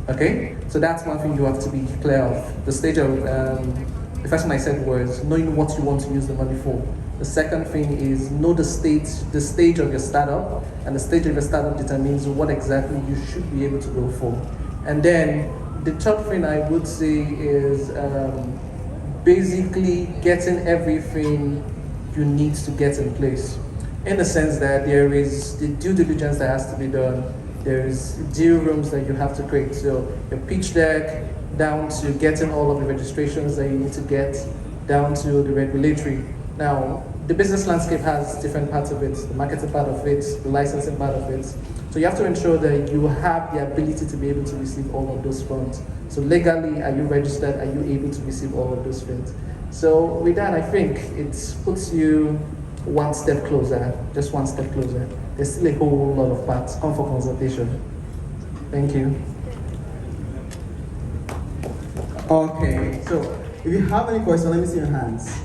Okay? So that's one thing you have to be clear of. The stage of, the first thing I said was knowing what you want to use the money for. The second thing is know the stage of your startup, and the stage of your startup determines what exactly you should be able to go for. And then the third thing I would say is basically getting everything you need to get in place. In the sense that there is the due diligence that has to be done, there is deal rooms that you have to create. So your pitch deck, down to getting all of the registrations that you need to get, down to the regulatory. Now, the business landscape has different parts of it, the marketing part of it, the licensing part of it. So you have to ensure that you have the ability to be able to receive all of those funds. So legally, are you registered? Are you able to receive all of those funds? So with that, I think it puts you one step closer, just one step closer. There's still a whole lot of parts. Come for consultation. Thank you. Okay, so if you have any questions, let me see your hands.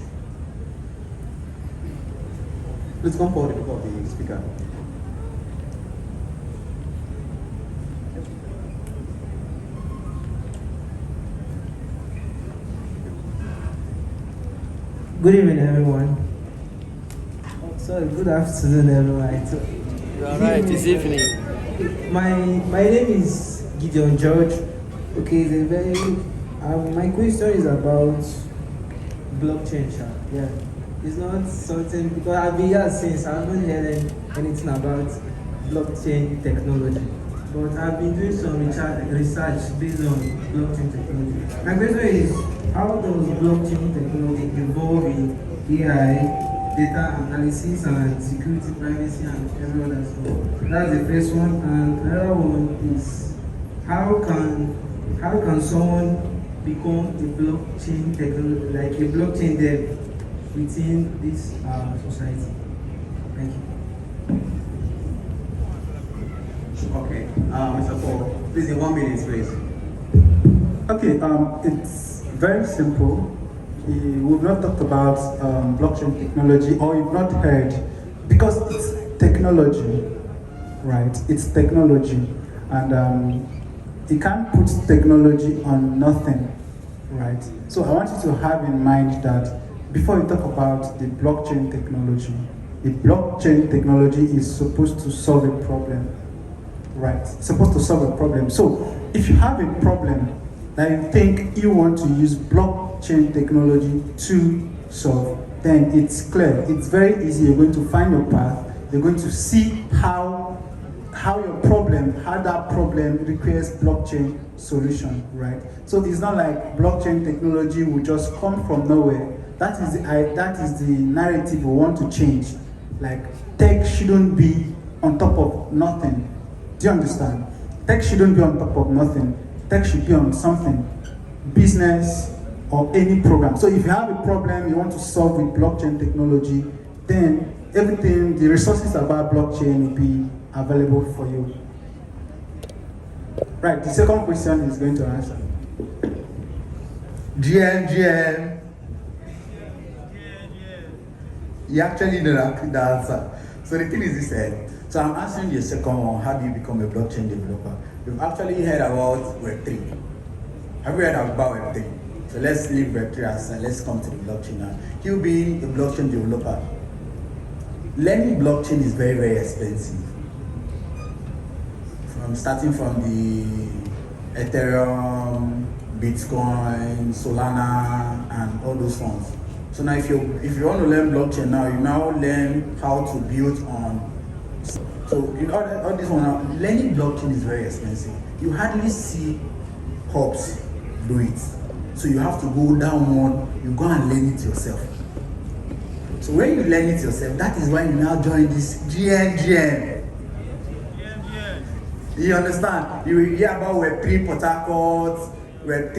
Please come forward before the speaker. Good evening, everyone. Oh, sorry, good afternoon, everyone. You're right, it's evening. My name is Gideon George. Okay, it's a very. My question is about blockchain. Yeah, it's not something because I've been here since I've not heard anything about blockchain technology. But I've been doing some research based on blockchain technology. My question is, how does blockchain technology evolve in AI, data analysis, and security, privacy, and every other stuff? That's the first one. And another one is, how can someone become a blockchain technology, like a blockchain dev within this society? Thank you. Okay, Mr. Paul, please in 1 minute, please. Okay, it's very simple. We've not talked about blockchain technology, or you've not heard, because it's technology, right? It's technology, and you can't put technology on nothing, right? So I want you to have in mind that before you talk about the blockchain technology is supposed to solve a problem, right? It's supposed to solve a problem. So if you have a problem that you think you want to use blockchain technology to solve, then it's clear. It's very easy. You're going to find your path. You're going to see how that problem requires blockchain solution, right? So it's not like blockchain technology will just come from nowhere. That is the narrative we want to change. Like, tech shouldn't be on top of nothing. Do you understand? Tech shouldn't be on top of nothing. Tech should be on something, business or any program. So if you have a problem you want to solve with blockchain technology, then everything, the resources about blockchain will be available for you. Right, the second question is going to answer. GM. You actually know the answer. So the thing is this, so I'm answering the second one, how do you become a blockchain developer? You've actually heard about Web3. Have you heard about Web3? So let's leave Web3 aside, let's come to the blockchain now. You being a blockchain developer, learning blockchain is very, very expensive. Starting from the Ethereum, Bitcoin, Solana, and all those funds. So now if you want to learn blockchain now, you now learn how to build on. So in all this one now, learning blockchain is very expensive. You hardly see hubs do it. So you have to go down one, you go and learn it yourself. So when you learn it yourself, that is why you now join this GNGN. You understand? You will hear about Web3 Port Harcourt, Web3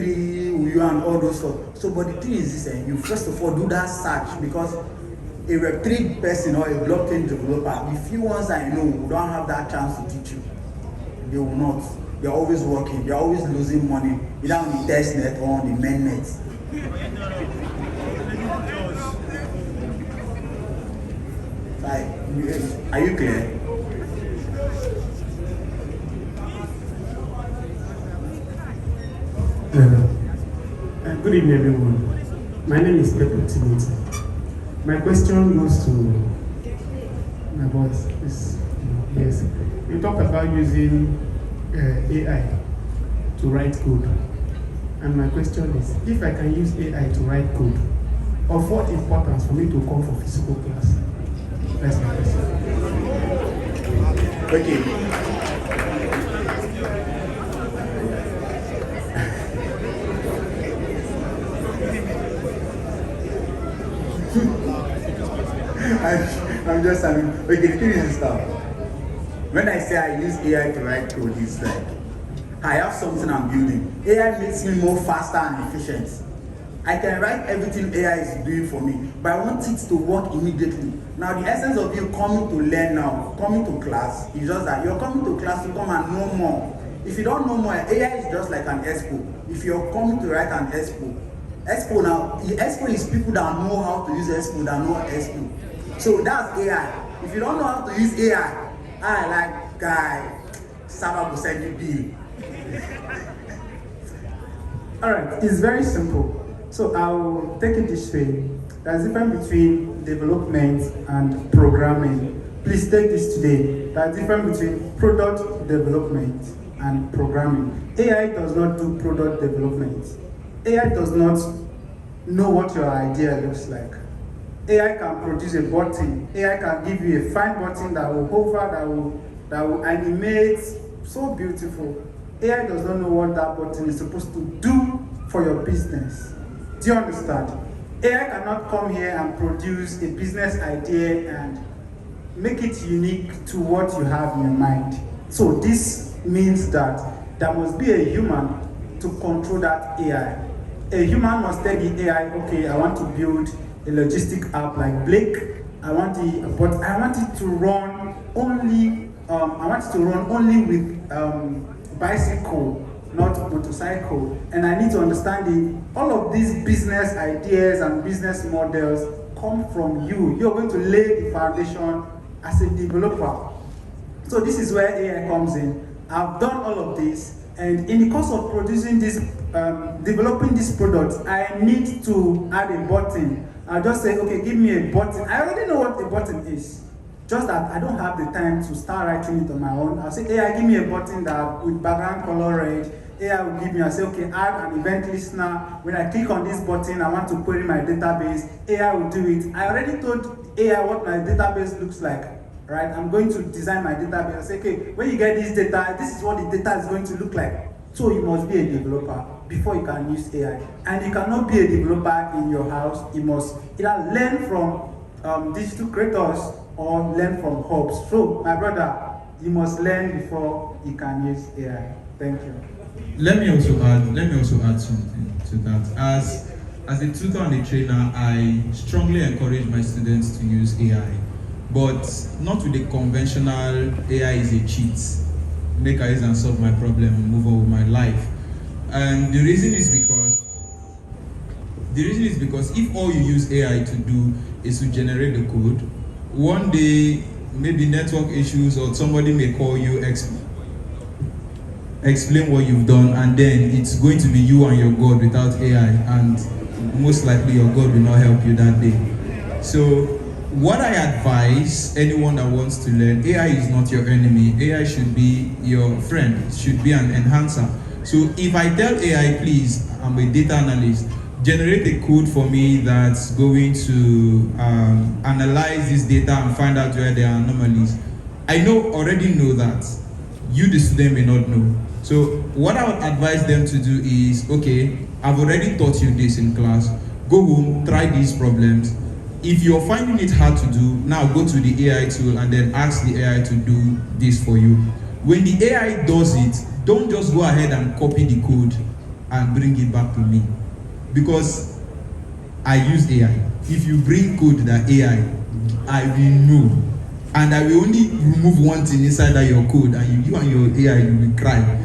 Uyo and all those stuff. So but the thing is this, you first of all do that search, because a Web3 person or a blockchain developer, the few ones I know who don't have that chance to teach you, they will not. They're always working, they're always losing money, either on the test net or on the main net. Are you clear? Good evening, everyone. My name is Efe Anita. My question goes to my boss. Yes, you talked about using AI to write code, and my question is, if I can use AI to write code, of what importance for me to come for physical class? That's my question. Okay. I'm just having, okay, the thing is stuff. When I say I use AI to write code, it's like, I have something I'm building. AI makes me more faster and efficient. I can write everything AI is doing for me, but I want it to work immediately. Now, the essence of you coming to learn now, coming to class, is just that you're coming to class to come and know more. If you don't know more, AI is just like an expo. If you're coming to write an expo now, the expo is people that know how to use expo, that know expo. So that's AI. If you don't know how to use AI, I like guy, Saba will send you bill. All right, it's very simple. So I'll take it this way. There's a difference between development and programming. Please take this today. There's a difference between product development and programming. AI does not do product development. AI does not know what your idea looks like. AI can produce a button. AI can give you a fine button that will hover, that will animate, so beautiful. AI does not know what that button is supposed to do for your business. Do you understand? AI cannot come here and produce a business idea and make it unique to what you have in your mind. So this means that there must be a human to control that AI. A human must tell the AI, okay, I want to build a logistic app like Blake. But I want it to run only. I want it to run only with bicycle, not motorcycle. And I need to understand all of these business ideas and business models come from you. You're going to lay the foundation as a developer. So this is where AI comes in. I've done all of this, and in the course of producing this, developing this product, I need to add a button. I'll just say, okay, give me a button. I already know what a button is. Just that I don't have the time to start writing it on my own. I'll say, AI, give me a button that with background color red. AI will give me, I say, okay, add an event listener. When I click on this button, I want to query my database. AI will do it. I already told AI what my database looks like, right? I'm going to design my database. I say, okay, when you get this data, this is what the data is going to look like. So you must be a developer before you can use AI. And you cannot be a developer in your house. You must either learn from digital creators or learn from hubs. So, my brother, you must learn before you can use AI. Thank you. Let me also add something to that. As a tutor and a trainer, I strongly encourage my students to use AI, but not with the conventional AI is a cheat. Make I use and solve my problem and move on with my life. And the reason is because if all you use AI to do is to generate the code, one day maybe network issues or somebody may call you, explain what you've done, and then it's going to be you and your God without AI, and most likely your God will not help you that day. So what I advise anyone that wants to learn, AI is not your enemy. AI should be your friend. It should be an enhancer. So if I tell AI, please I'm a data analyst, generate a code for me that's going to analyze this data and find out where there are anomalies. I already know that. You, the student, may not know. So what I would advise them to do is, okay, I've already taught you this in class. Go home, try these problems. If you're finding it hard to do, now go to the AI tool and then ask the AI to do this for you. When the AI does it, don't just go ahead and copy the code and bring it back to me. Because I use AI. If you bring code that AI, I will know. And I will only remove one thing inside that your code, and you and your AI, you will cry.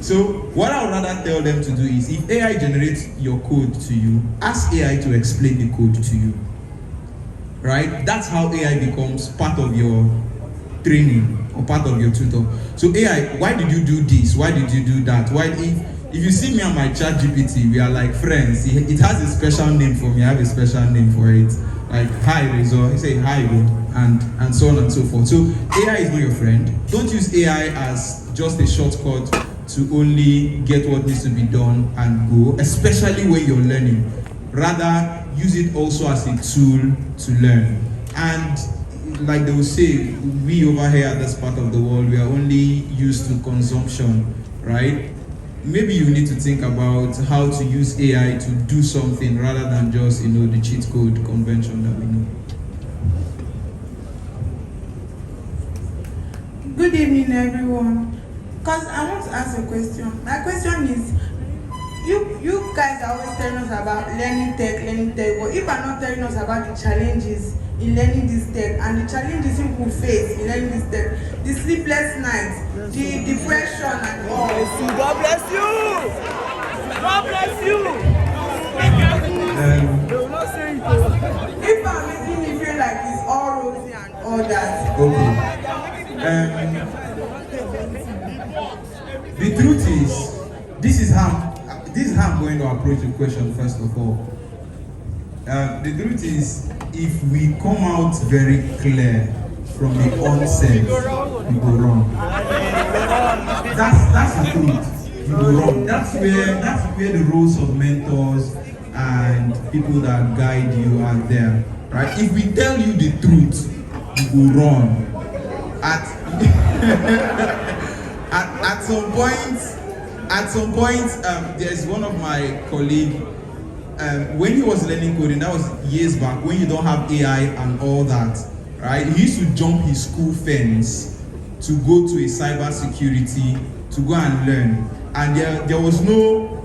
So what I would rather tell them to do is, if AI generates your code to you, ask AI to explain the code to you. Right? That's how AI becomes part of your training or part of your tutor. So AI, why did you do this? Why did you do that? Why if you see me on my chat GPT, we are like friends. It has a special name for me. I have a special name for it. Like, hi Rizzo, you say hi bro, and so on and so forth. So AI is not your friend. Don't use AI as just a shortcut to only get what needs to be done and go, especially when you're learning. Rather, use it also as a tool to learn. And like they will say, we over here at this part of the world, we are only used to consumption, right? Maybe you need to think about how to use AI to do something rather than just, the cheat code convention that we know. Good evening, everyone. Because I want to ask a question. My question is, you guys are always telling us about learning tech, but if I'm not telling us about the challenges in learning this tech and the challenges you will face in learning this tech, the sleepless nights, the depression and all. God bless you! God bless you! They will not say it. If I'm making me feel like it's all rosy and all that. Okay. The truth is, this is how I'm going to approach the question first of all. The truth is, if we come out very clear from the onset, we go wrong. That's the truth. You go wrong. That's where the roles of mentors and people that guide you are there, right? If we tell you the truth, you go wrong. At some point, there's one of my colleagues. When he was learning coding, that was years back, when you don't have AI and all that, right? He used to jump his school fence to go to a cyber security to go and learn. And there was no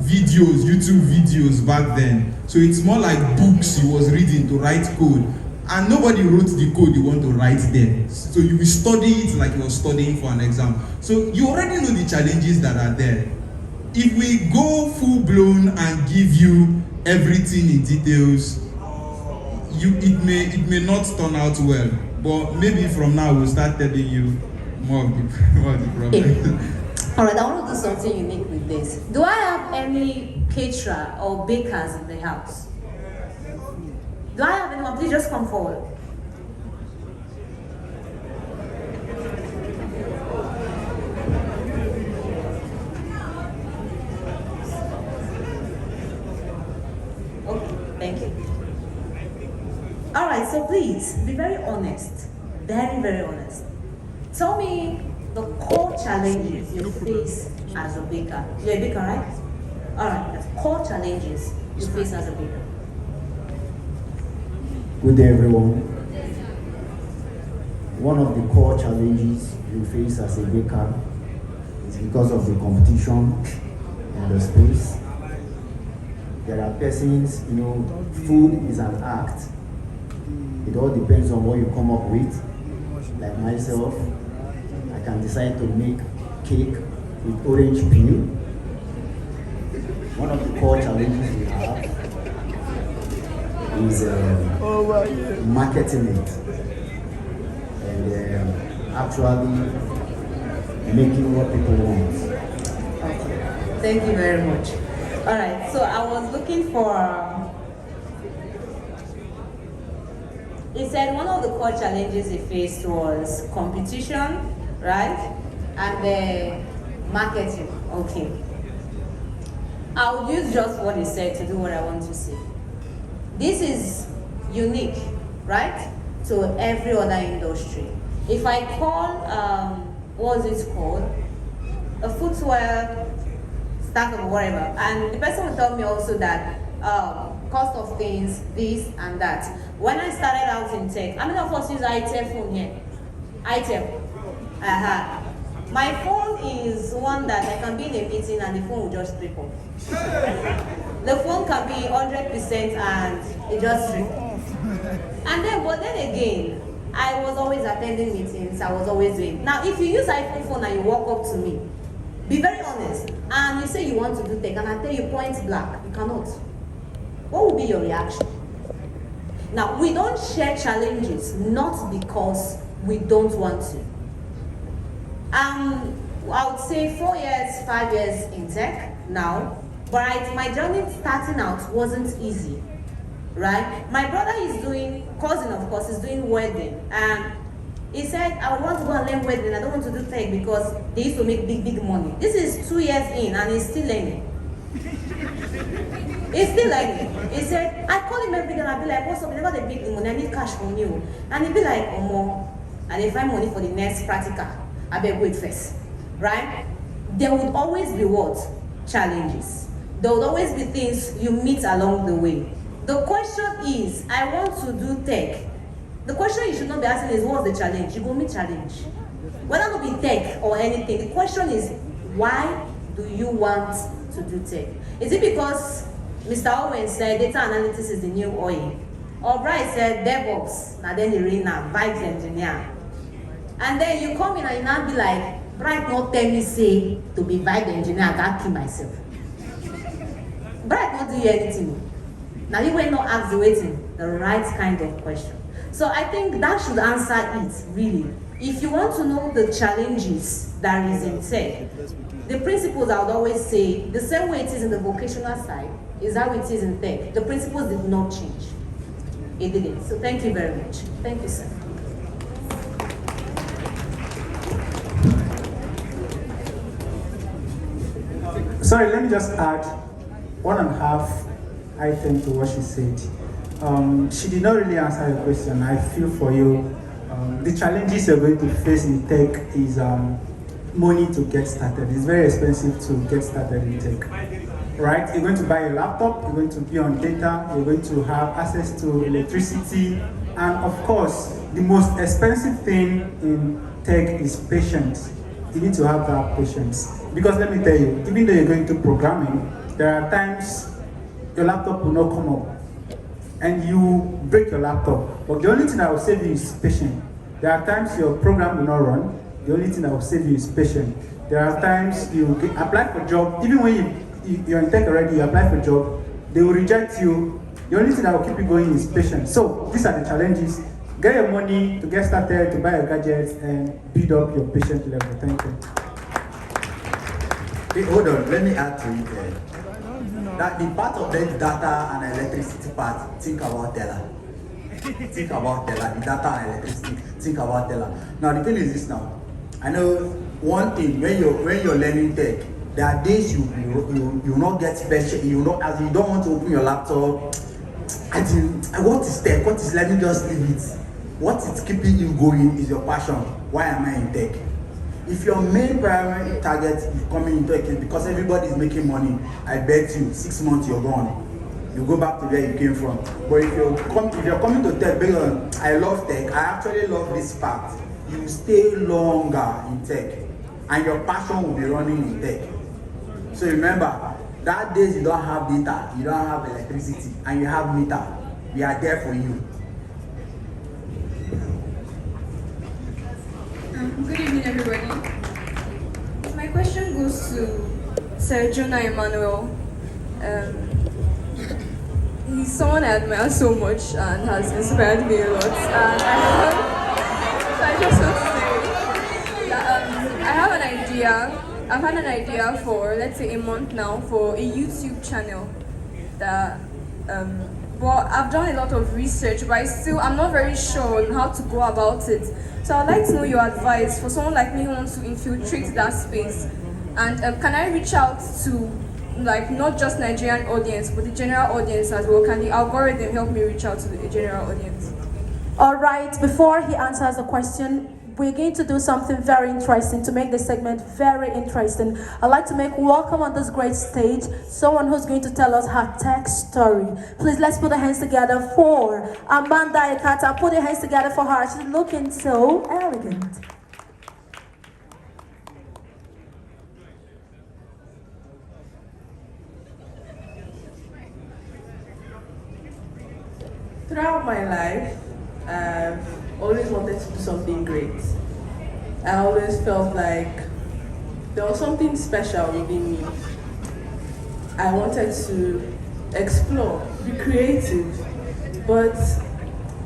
YouTube videos back then. So it's more like books he was reading to write code. And nobody wrote the code you want to write there. So you will study it like you were studying for an exam. So you already know the challenges that are there. If we go full blown and give you everything in details, it may not turn out well. But maybe from now we'll start telling you more of the problem. Alright, I want to do something unique with this. Do I have any caterer or bakers in the house? Do I have anyone? Please just come forward. Okay, thank you. Alright, so please, be very honest. Very, very honest. Tell me the core challenges you face as a baker. You're a baker, right? Alright, the core challenges you face as a baker. Good day, everyone. One of the core challenges you face as a baker is because of the competition in the space. There are persons, food is an act. It all depends on what you come up with. Like myself, I can decide to make cake with orange peel. One of the core challenges we have is marketing it and actually making what people want. Okay, thank you very much. All right, so I was looking for, he said one of the core challenges he faced was competition, right? And the marketing, okay. I'll use just what he said to do what I want to say. This is unique, right, to every other industry. If I call, what is it called? A footwear startup or whatever, and the person will tell me also that cost of things, this and that. When I started out in tech, how many of us use iTel phone here? iTel. My phone is one that I can be in a meeting and the phone will just trip off. The phone can be 100% and it just trip off. And then, but then again, I was always attending meetings, I was always doing. Now, if you use iPhone phone and you walk up to me, be very honest, and you say you want to do tech, and I tell you point blank, you cannot. What will be your reaction? Now, we don't share challenges, not because we don't want to. I would say 4 years, 5 years in tech now, but my journey starting out wasn't easy, right? My brother is doing, cousin of course, is doing wedding, and he said, I would want to go and learn wedding, I don't want to do tech because they used to make big money. This is 2 years in and he's still learning. He's still learning. He said, I call him every day and I'll be like, what's up, never they big money, I need cash from you. And he'll be like, oh more, and they find money for the next practical. I better wait first, right? There would always be what? Challenges. There would always be things you meet along the way. The question is, I want to do tech. The question you should not be asking is, what's the challenge? You go meet challenge. Whether it be tech or anything, the question is, why do you want to do tech? Is it because Mr. Owen said data analytics is the new oil? Or Bryce said DevOps, now then the arena, vibes engineer. And then you come in and you now be like, Bright not tell me say to be vibe engineer, I can't kill myself. Bright not do you anything. Now you will not ask the right kind of question. So I think that should answer it, really. If you want to know the challenges that is in tech, the principles I would always say, the same way it is in the vocational side, is how it is in tech. The principles did not change. It didn't. So thank you very much. Thank you, sir. Sorry, let me just add 1.5 item to what she said. She did not really answer your question. I feel for you. The challenges you're going to face in tech is money to get started. It's very expensive to get started in tech. Right? You're going to buy a laptop, you're going to be on data, you're going to have access to electricity, and of course, the most expensive thing in tech is patience. You need to have that patience. Because let me tell you, even though you're going to programming, there are times your laptop will not come up and you break your laptop. But the only thing that will save you is patience. There are times your program will not run. The only thing that will save you is patience. There are times you apply for a job, even when you're in tech already, you apply for a job, they will reject you. The only thing that will keep you going is patience. So these are the challenges. Get your money to get started, to buy your gadgets, and build up your patient level. Thank you. Hey, hold on, let me add to it. That the part of the data and electricity part, think about Tela. Think about Tela, the data and electricity, think about Tela. Now the thing is this now. I know one thing, when you're learning tech, there are days you not get special, as you don't want to open your laptop. I think, what is tech? What is, let me just leave it. What is keeping you going is your passion. Why am I in tech? If your main primary target is coming into tech is because everybody is making money, I bet you 6 months you're gone. You go back to where you came from. But if you're coming to tech based on I love tech, I actually love this part. You stay longer in tech, and your passion will be running in tech. So remember, that days you don't have data, you don't have electricity, and you have meter. We are there for you. Good evening, everybody. My question goes to Sir Jonah Emmanuel. He's someone I admire so much and has inspired me a lot. And I just want to say that I have an idea. I've had an idea for, let's say, a month now for a YouTube channel that, well, I've done a lot of research, but I'm not very sure on how to go about it. So I'd like to know your advice for someone like me who wants to infiltrate that space. And can I reach out to like not just Nigerian audience, but the general audience as well? Can the algorithm help me reach out to the general audience? All right, before he answers the question, we're going to do something very interesting to make this segment very interesting. I'd like to make welcome on this great stage someone who's going to tell us her tech story. Please, let's put our hands together for Amanda Ekata. Put your hands together for her. She's looking so elegant. Throughout my life, I've always wanted to do something great. I always felt like there was something special within me. I wanted to explore, be creative, but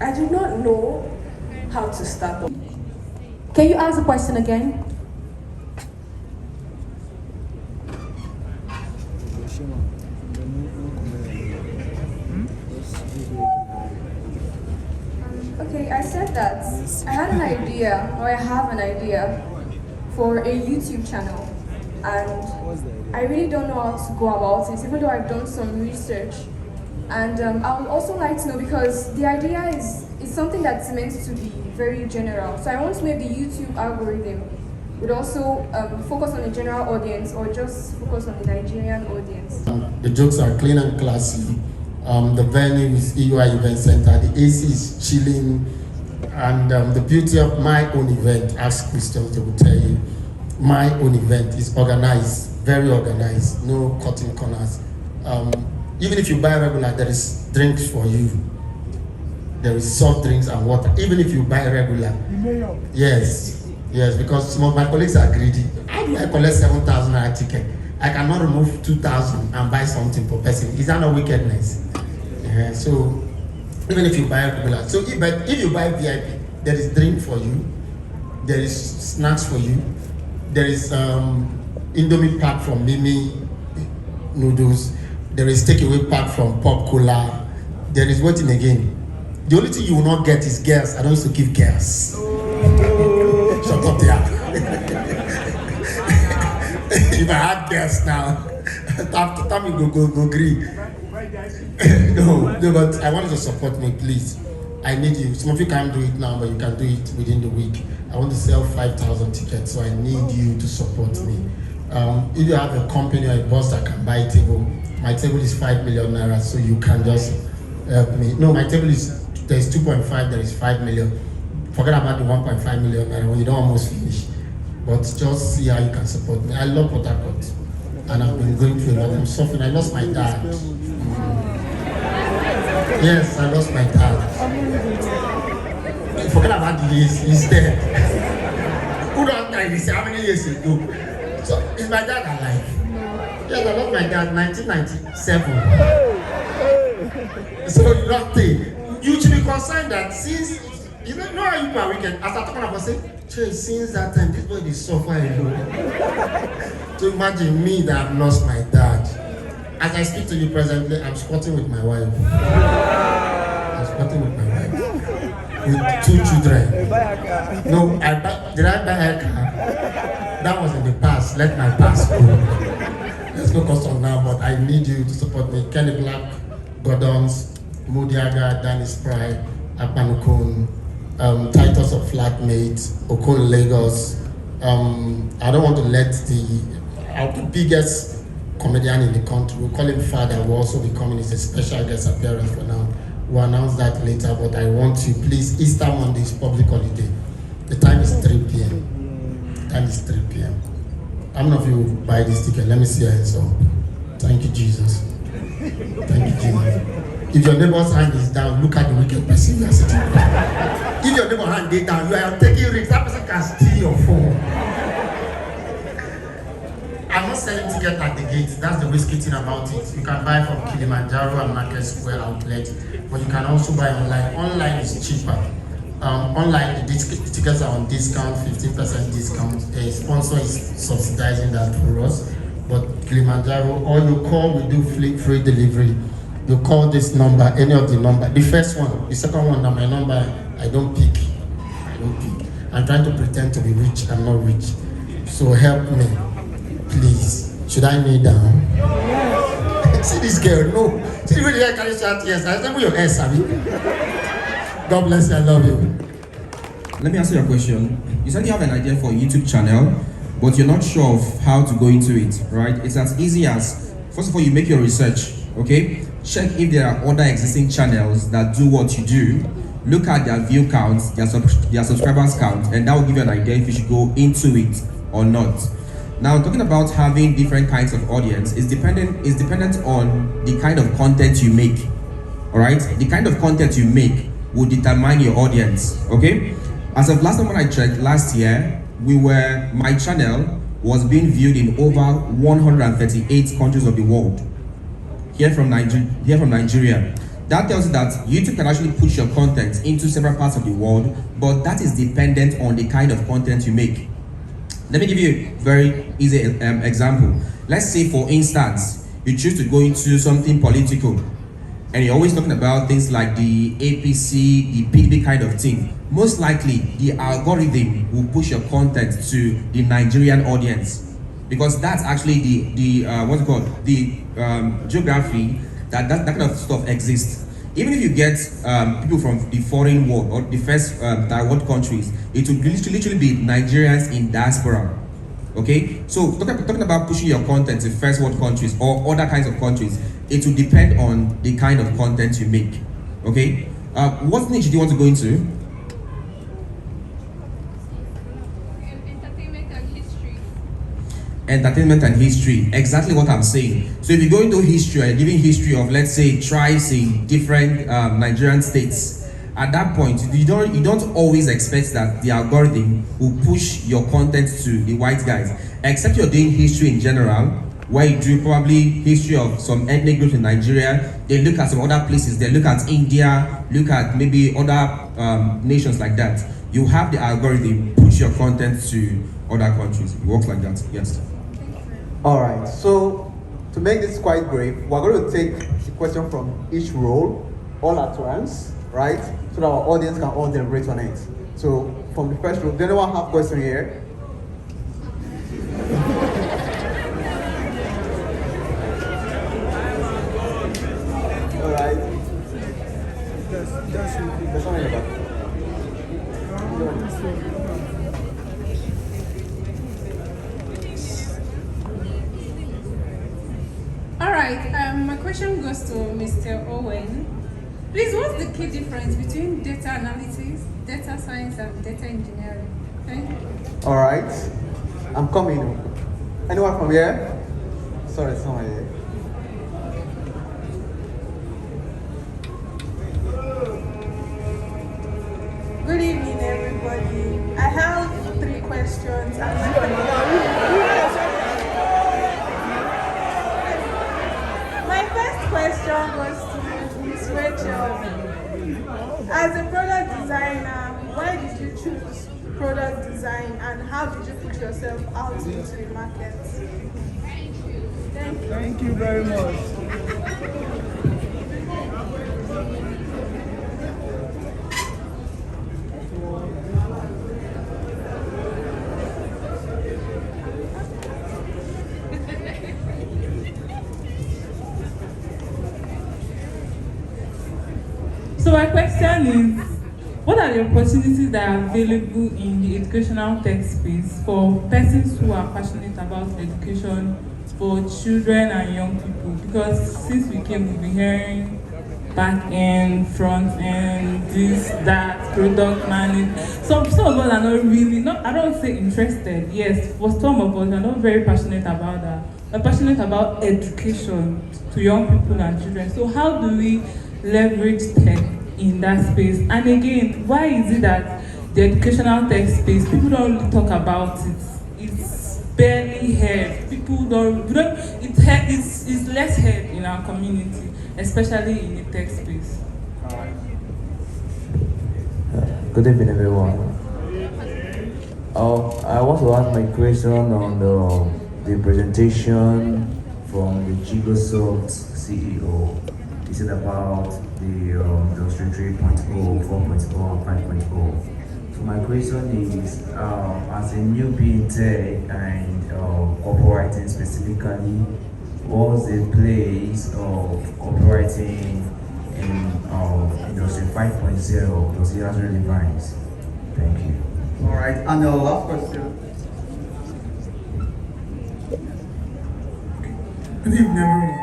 I did not know how to start. Can you ask the question again? Okay, I said that I had an idea, or I have an idea, for a YouTube channel, and I really don't know how to go about it, even though I've done some research. And I would also like to know, because the idea is something that's meant to be very general. So I want to know if the YouTube algorithm would also focus on the general audience, or just focus on the Nigerian audience. The jokes are clean and classy. The venue is EUI Event Center. The AC is chilling. And the beauty of my own event, ask Christians, they will tell you, my own event is organized, very organized, no cutting corners. Even if you buy regular, there is drinks for you. There is soft drinks and water. Even if you buy regular. Yes, because some of my colleagues are greedy. How do I collect 7,000 naira ticket? I cannot remove 2,000 and buy something per person. Is that not wickedness? So even if you buy regular, so if you buy VIP, there is drink for you, there is snacks for you, there is Indomie pack from Mimi noodles, there is takeaway pack from Pop Cola, there is waiting again. The only thing you will not get is gas. I don't used to give gas. Shut up there. If I had gas now, Tammy go green. No, but I want you to support me, please. I need you. Some of you can't do it now, but you can do it within the week. I want to sell 5,000 tickets, so I need you to support me. If you have a company or a boss that can buy a table, my table is 5 million naira, so you can just help me. No, my table is, there's 2.5, there is 5 million. Forget about the 1.5 million naira when you don't almost finish. But just see how you can support me. I love Port Harcourt, and I've been going through a lot. I'm suffering. I lost my dad. Yes, I lost my dad. Forget about the years, he's there. Who don't die? He said, how many years ago? So, is my dad alive? Yes, I lost my dad 1997. So, you don't think. You should be concerned that since, you know how you are wicked. As I talk about saying, since that time, this boy is suffering alone. So imagine me that I've lost my dad. As I speak to you presently, I'm squatting with my wife. I'm squatting with my wife. With 2 children. No, did I buy a car? That was in the past. Let my past go. There's no cost on now, but I need you to support me. Kenny Black, Gordons, Mudiaga, Danny Spry, Apanukun, Titus of Flatmate, Okon Lagos. I don't want to let the biggest comedian in the country, we call him Father, will also be coming. It's a special guest appearance for now. We'll announce that later, but I want you, please, Easter Monday is public holiday. The time is 3 p.m. The time is 3 p.m. How many of you will buy this ticket? Let me see your hands up. Thank you, Jesus. Thank you, Jesus. If your neighbor's hand is down, look at the wicked person you are sitting with. If your neighbor's hand is down, you are taking risks. That person can steal your phone. I'm not selling tickets at the gate. That's the risky thing about it. You can buy from Kilimanjaro and Market Square outlet, but you can also buy online. Online is cheaper. Online, the tickets are on discount, 15% discount. A sponsor is subsidizing that for us. But Kilimanjaro, or you call, we do free delivery. You call this number, any of the number. The first one, the second one, my number, I don't pick. I'm trying to pretend to be rich. I'm not rich. So help me, please. Should I kneel down? See this girl, no. See the way the guy carries out yes. I remember your ass, Abby. God bless you, I love you. Let me answer your question. You said you have an idea for a YouTube channel, but you're not sure of how to go into it, right? It's as easy as, first of all, you make your research, okay? Check if there are other existing channels that do what you do. Look at their view counts, their subscribers count, and that will give you an idea if you should go into it or not. Now, talking about having different kinds of audience is dependent on the kind of content you make, all right? The kind of content you make will determine your audience, okay? As of last time when I checked, last year, my channel was being viewed in over 138 countries of the world. Here from Nigeria. That tells you that YouTube can actually push your content into several parts of the world, but that is dependent on the kind of content you make. Let me give you a very easy example. Let's say, for instance, you choose to go into something political, and you're always talking about things like the APC, the PDP kind of thing. Most likely, the algorithm will push your content to the Nigerian audience, because that's actually the geography that kind of stuff exists. Even if you get people from the foreign world or the first third world countries, it will literally be Nigerians in diaspora. Okay, so talking about pushing your content to first world countries or other kinds of countries, it will depend on the kind of content you make. Okay, what niche do you want to go into? Entertainment and history, exactly what I'm saying. So if you go into history and giving history of, let's say, tribes in different Nigerian states, at that point you don't always expect that the algorithm will push your content to the white guys, except you're doing history in general, where you do probably history of some ethnic groups in Nigeria. They look at some other places, they look at India, look at maybe other nations like that. You have the algorithm push your content to other countries. It works like that, yes. All right, so to make this quite brief, we're going to take the question from each role all at once, right? So that our audience can all deliberate on it. So from the first role, does anyone have a question here? All right. There's one in the back. Alright, my question goes to Mr. Owen. Please, what's the key difference between data analysis, data science, and data engineering? Thank you. Alright, I'm coming. Anyone from here? Sorry, someone here. Good evening, everybody. I have 3 questions. My first question goes to Ms. Rachel. As a product designer, why did you choose product design, and how did you put yourself out into the market? Thank you. Thank you very much. So my question is, what are the opportunities that are available in the educational tech space for persons who are passionate about education for children and young people? Because since we came, we've been hearing back end, front end, this, that, product management. Some of us are not really, I don't say interested, yes, for some of us are not very passionate about that. We're passionate about education to young people and children. So how do we leverage tech in that space? And again, why is it that the educational tech space, people don't really talk about it? It's barely heard. People it's less heard in our community, especially in the tech space. Good evening, everyone. I want to ask my question on the presentation from the Gigasoft CEO. He said about the Industry 3.0, 4.0, 5.0. So my question is, as a newbie in tech and copywriting specifically, what's the place of copywriting in Industry 5.0? Does it has relevance? Thank you. All right, and the last question. Good evening, everyone.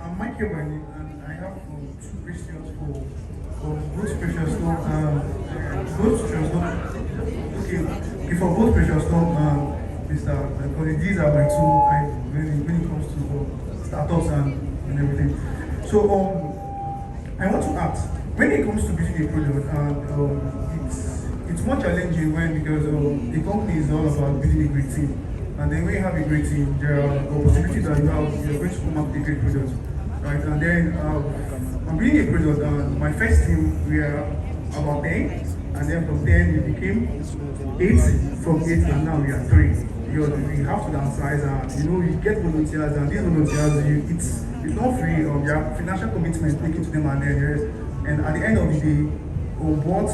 I'm Michael by name, and I have two questions for both precious stone. Okay, for both precious stone, Mr. Because these are my two idols when it comes to startups and everything. So I want to ask, when it comes to building a product, it's more challenging because the company is all about building a great team. And then when you have a great team, there are opportunities that you're going to come up with a great product, right? And then I'm building a product, and my first team, we are about 10, and then from 10 we became 8, from 8, and now we are 3. We have to downsize, and you get volunteers, and these volunteers, it's not free. There are financial commitments taken to them, and at the end of the day, what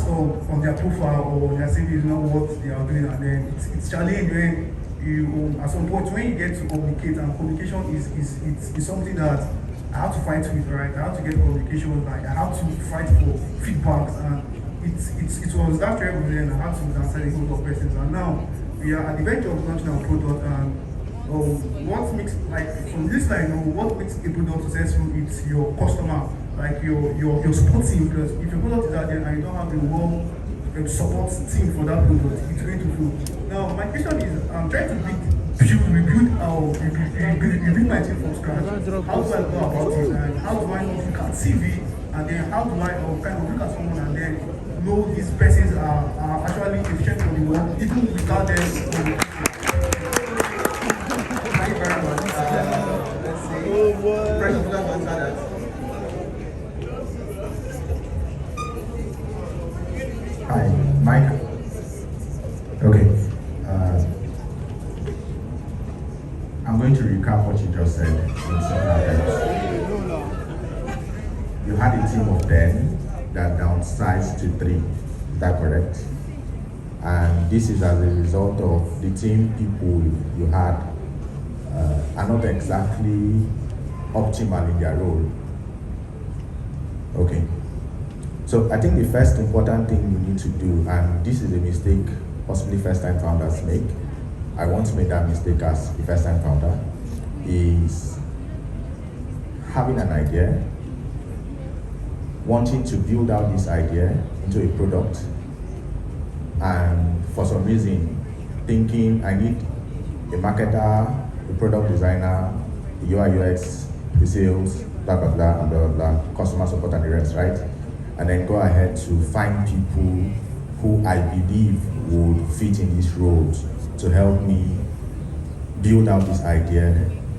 on their profile or their CV is not what they are doing, and then it's challenging when you at some point when you get to communicate, and communication is something that I have to fight with, right? I have to get communication, like I have to fight for feedbacks, and it was that terrible then. I had to answer a whole lot of questions, and now we are at the verge of launching our product, and what makes, like from this line, what makes a product successful? It's your customer, like your support team, because if your product is out there and you don't have a well support team for that product, it's going to fail. Now, my question is, I'm trying to rebuild my team from scratch. How do I go about it? And how do I look at CV? And then how do I kind of look at someone and then know these persons are actually efficient for the work, even without them? Thank you very much. Let's see. President would like to answer that. Hi, Mike. Okay. I'm going to recap what you just said in several words. You had a team of 10 that downsized to 3. Is that correct? And this is as a result of the team people you had are not exactly optimal in their role. Okay. So I think the first important thing you need to do, and this is a mistake possibly first-time founders make, I won't make that mistake as a first-time founder, is having an idea, wanting to build out this idea into a product, and for some reason thinking I need a marketer, a product designer, a UI UX, the sales, blah blah blah, and blah blah blah, customer support and the rest, right? And then go ahead to find people who I believe would fit in these roles to help me build out this idea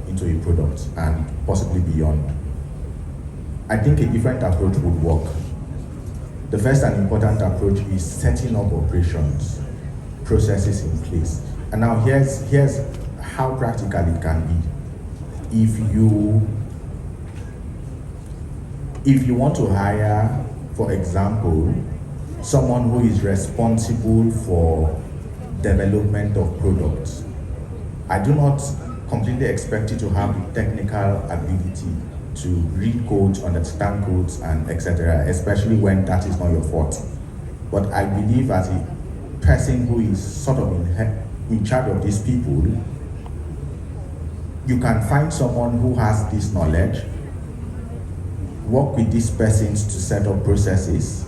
into a product and possibly beyond. I think a different approach would work. The first and important approach is setting up operations, processes in place. And now here's how practical it can be. If you want to hire, for example, someone who is responsible for development of products, I do not completely expect you to have the technical ability to read codes, understand codes, and etc., especially when that is not your fault. But I believe as a person who is sort of in charge of these people, you can find someone who has this knowledge, work with these persons to set up processes,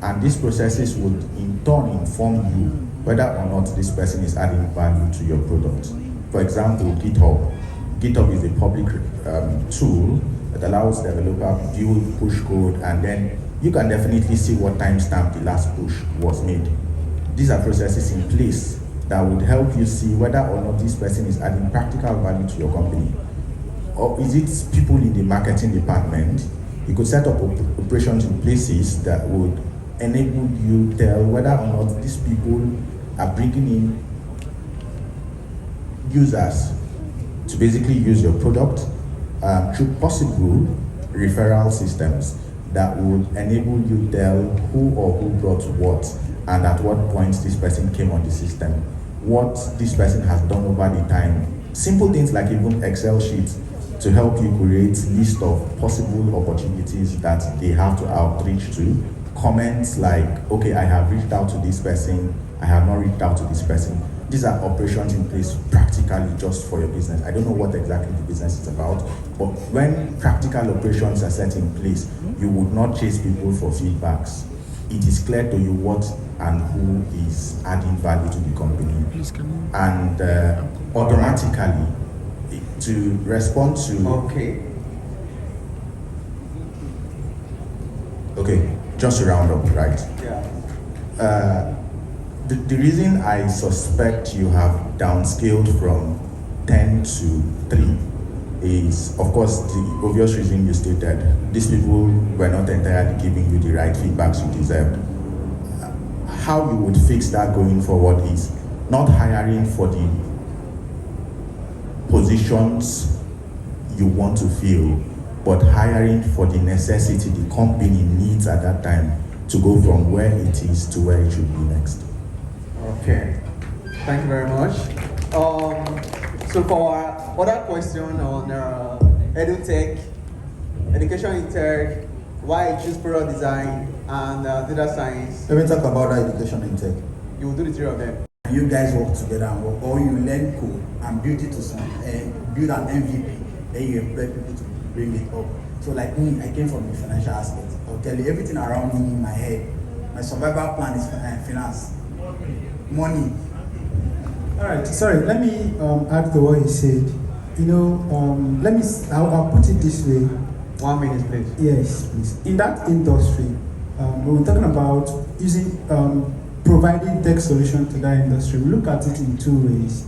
and these processes would in turn inform you whether or not this person is adding value to your product. For example, GitHub. GitHub is a public tool that allows developers to build, push code, and then you can definitely see what timestamp the last push was made. These are processes in place that would help you see whether or not this person is adding practical value to your company. Or is it people in the marketing department? You could set up operations in places that would enable you tell whether or not these people are bringing in users to basically use your product through possible referral systems. that would enable you tell who or who brought what and at what point this person came on the system, what this person has done over the time. Simple things like even Excel sheets to help you create list of possible opportunities that they have to outreach to. Comments like, okay, I have reached out to this person, I have not reached out to this person. These are operations in place practically just for your business. I don't know what exactly the business is about, but when practical operations are set in place, you would not chase people for feedbacks. It is clear to you what and who is adding value to the company. And automatically, to respond to... Okay, just to round up, right? Yeah. The reason I suspect you have downscaled from 10 to 3 is, of course, the obvious reason you stated. These people were not entirely giving you the right feedbacks you deserved. How you would fix that going forward is not hiring for the positions you want to fill, but hiring for the necessity the company needs at that time to go from where it is to where it should be next. Okay, thank you very much. So for our other question on EduTech, education in tech, why I choose product design and data science. Let me talk about that education in tech. You will do the three of them. You guys work together and work, or you learn code and build it to some, build an MVP, then you employ people to bring it up. So like me, I came from the financial aspect. I'll tell you everything around me in my head. My survival plan is finance, money. All right, sorry, let me add to what he said. You know, I'll put it this way. 1 minute, please. Yes, please. In that industry, we were talking about using, providing tech solution to that industry. We look at it in two ways.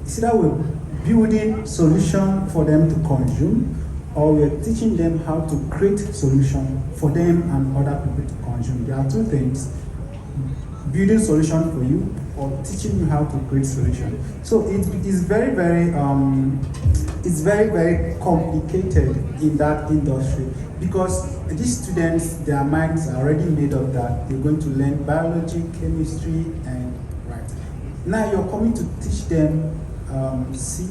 It's either we're building solution for them to consume, or we're teaching them how to create solution for them and other people to consume. There are two things: building solution for you, or teaching you how to create solution. So it is very, very, it's very, very complicated in that industry, because these students, their minds are already made up that they're going to learn biology, chemistry, and right. Now you're coming to teach them C++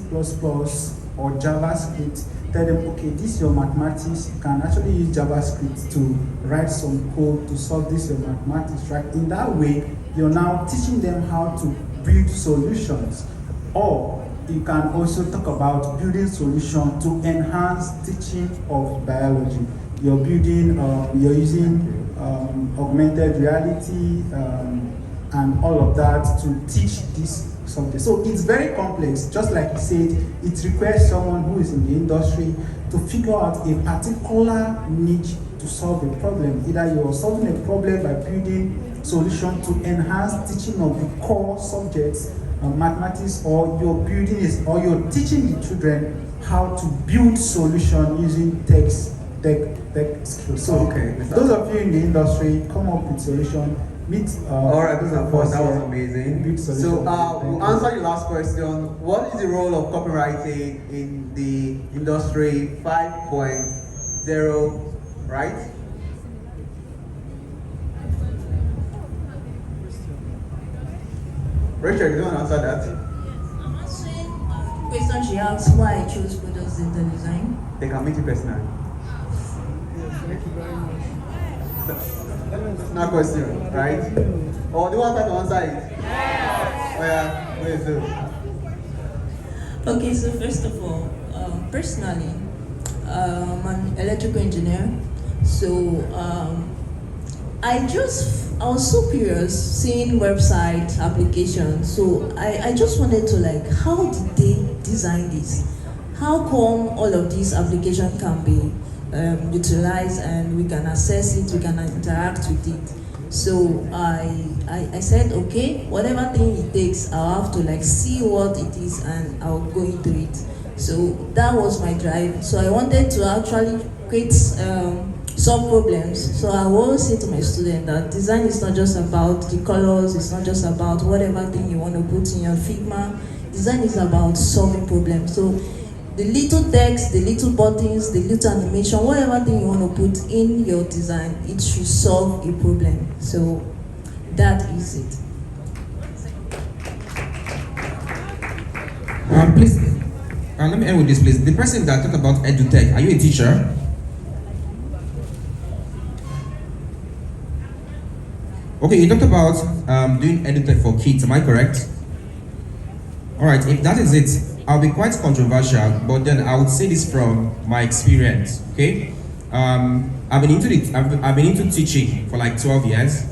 or JavaScript. Tell them, okay, this is your mathematics. You can actually use JavaScript to write some code to solve this your mathematics, right? In that way, you're now teaching them how to build solutions. Or you can also talk about building solutions to enhance teaching of biology. You're building, you're using augmented reality and all of that to teach this something. So it's very complex. Just like you said, it requires someone who is in the industry to figure out a particular niche to solve a problem. Either you're solving a problem by building solution to enhance teaching of the core subjects, mathematics, or you're building this, or you're teaching the children how to build solution using tech skills. So okay, those of you in the industry, come up with solution. Alright, that was amazing. So we'll answer your last question. What is the role of copywriting in the industry 5.0, right? Rachel, you don't answer that. I'm answering the question she asked why I chose product data design. They can meet you personally. Thank you very much. No question, right? Or do you want her to answer it? Yes. Oh yeah, please do. Okay, so first of all, personally, I'm an electrical engineer. So I was so curious seeing website applications. So I just wanted to how did they design this? How come all of these applications can be utilized and we can access it, we can interact with it? So I said, okay, whatever thing it takes, I'll have to see what it is and I'll go into it. So that was my drive. So I wanted to actually create solve problems. So I will always say to my students that design is not just about the colors, it's not just about whatever thing you want to put in your Figma. Design is about solving problems. So the little text, the little buttons, the little animation, whatever thing you want to put in your design, it should solve a problem. So that is it. Please, let me end with this, please. The person that talked about EduTech, are you a teacher? Okay, you talked about doing EduTech for kids, am I correct? Alright, if that is it, I'll be quite controversial, but then I would say this from my experience, okay? I've been into teaching for like 12 years.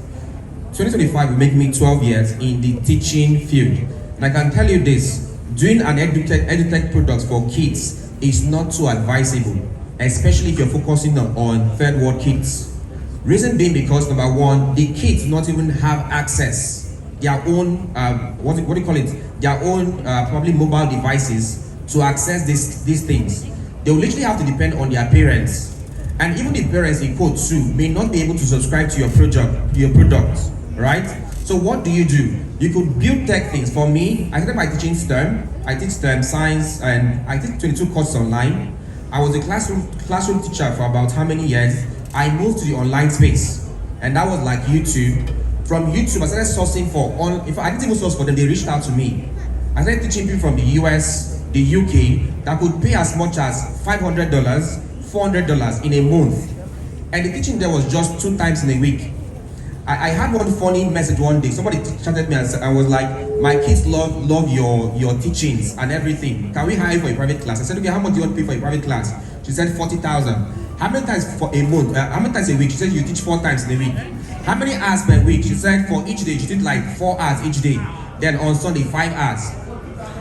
2025 will make me 12 years in the teaching field. And I can tell you this, doing an EduTech product for kids is not too advisable, especially if you're focusing on third world kids. Reason being because, number one, the kids not even have access, their own, what do you call it, their own probably mobile devices to access these things. They will literally have to depend on their parents. And even the parents, in quote too, may not be able to subscribe to your product, right? So what do? You could build tech things. For me, I started by teaching STEM. I teach STEM, science, and I teach 22 courses online. I was a classroom teacher for about how many years? I moved to the online space, and that was like YouTube. From YouTube, I started sourcing if I didn't even source for them, they reached out to me. I started teaching people from the US, the UK, that could pay as much as $500, $400 in a month. And the teaching there was just 2 times in a week. I had one funny message one day. Somebody chatted me and I was like, my kids love your teachings and everything. Can we hire you for a private class? I said, okay, how much do you want to pay for a private class? She said 40,000. How many times for a month? How many times a week? She said you teach 4 times in a week. How many hours per week? She said for each day, she did like 4 hours each day. Then on Sunday, 5 hours.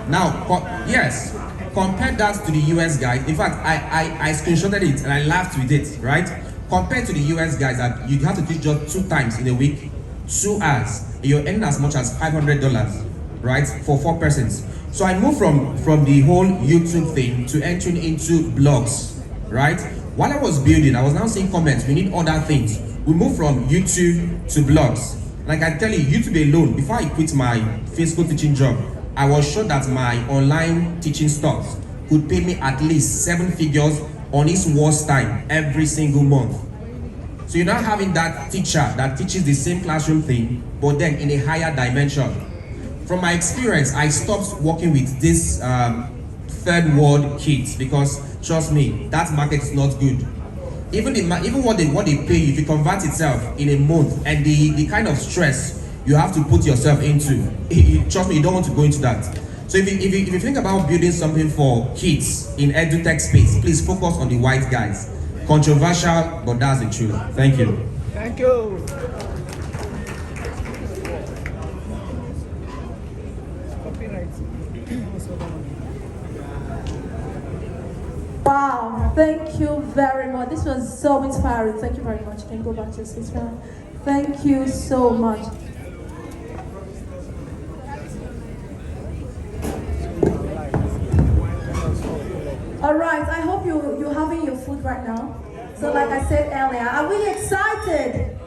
Now, yes, compare that to the US guys. In fact, I screenshotted it and I laughed with it, right? Compared to the US guys that you have to teach just 2 times in a week, 2 hours, you're earning as much as $500, right? For 4 persons. So I moved from the whole YouTube thing to entering into blogs, right? While I was building, I was now seeing comments, we need other things. We moved from YouTube to blogs. Like I tell you, YouTube alone, before I quit my physical teaching job, I was sure that my online teaching stuff could pay me at least 7 figures on its worst time every single month. So you're now having that teacher that teaches the same classroom thing, but then in a higher dimension. From my experience, I stopped working with this third world kids because trust me, that market is not good. Even what they pay you, if you convert itself in a month and the kind of stress you have to put yourself into, trust me, you don't want to go into that. So if you think about building something for kids in EduTech space, please focus on the white guys. Controversial, but that's the truth. Thank you. Thank you. Wow, thank you very much. This was so inspiring. Thank you very much. You can go back to your seat now. Thank you so much. All right, I hope you're having your food right now. So like I said earlier, are we excited?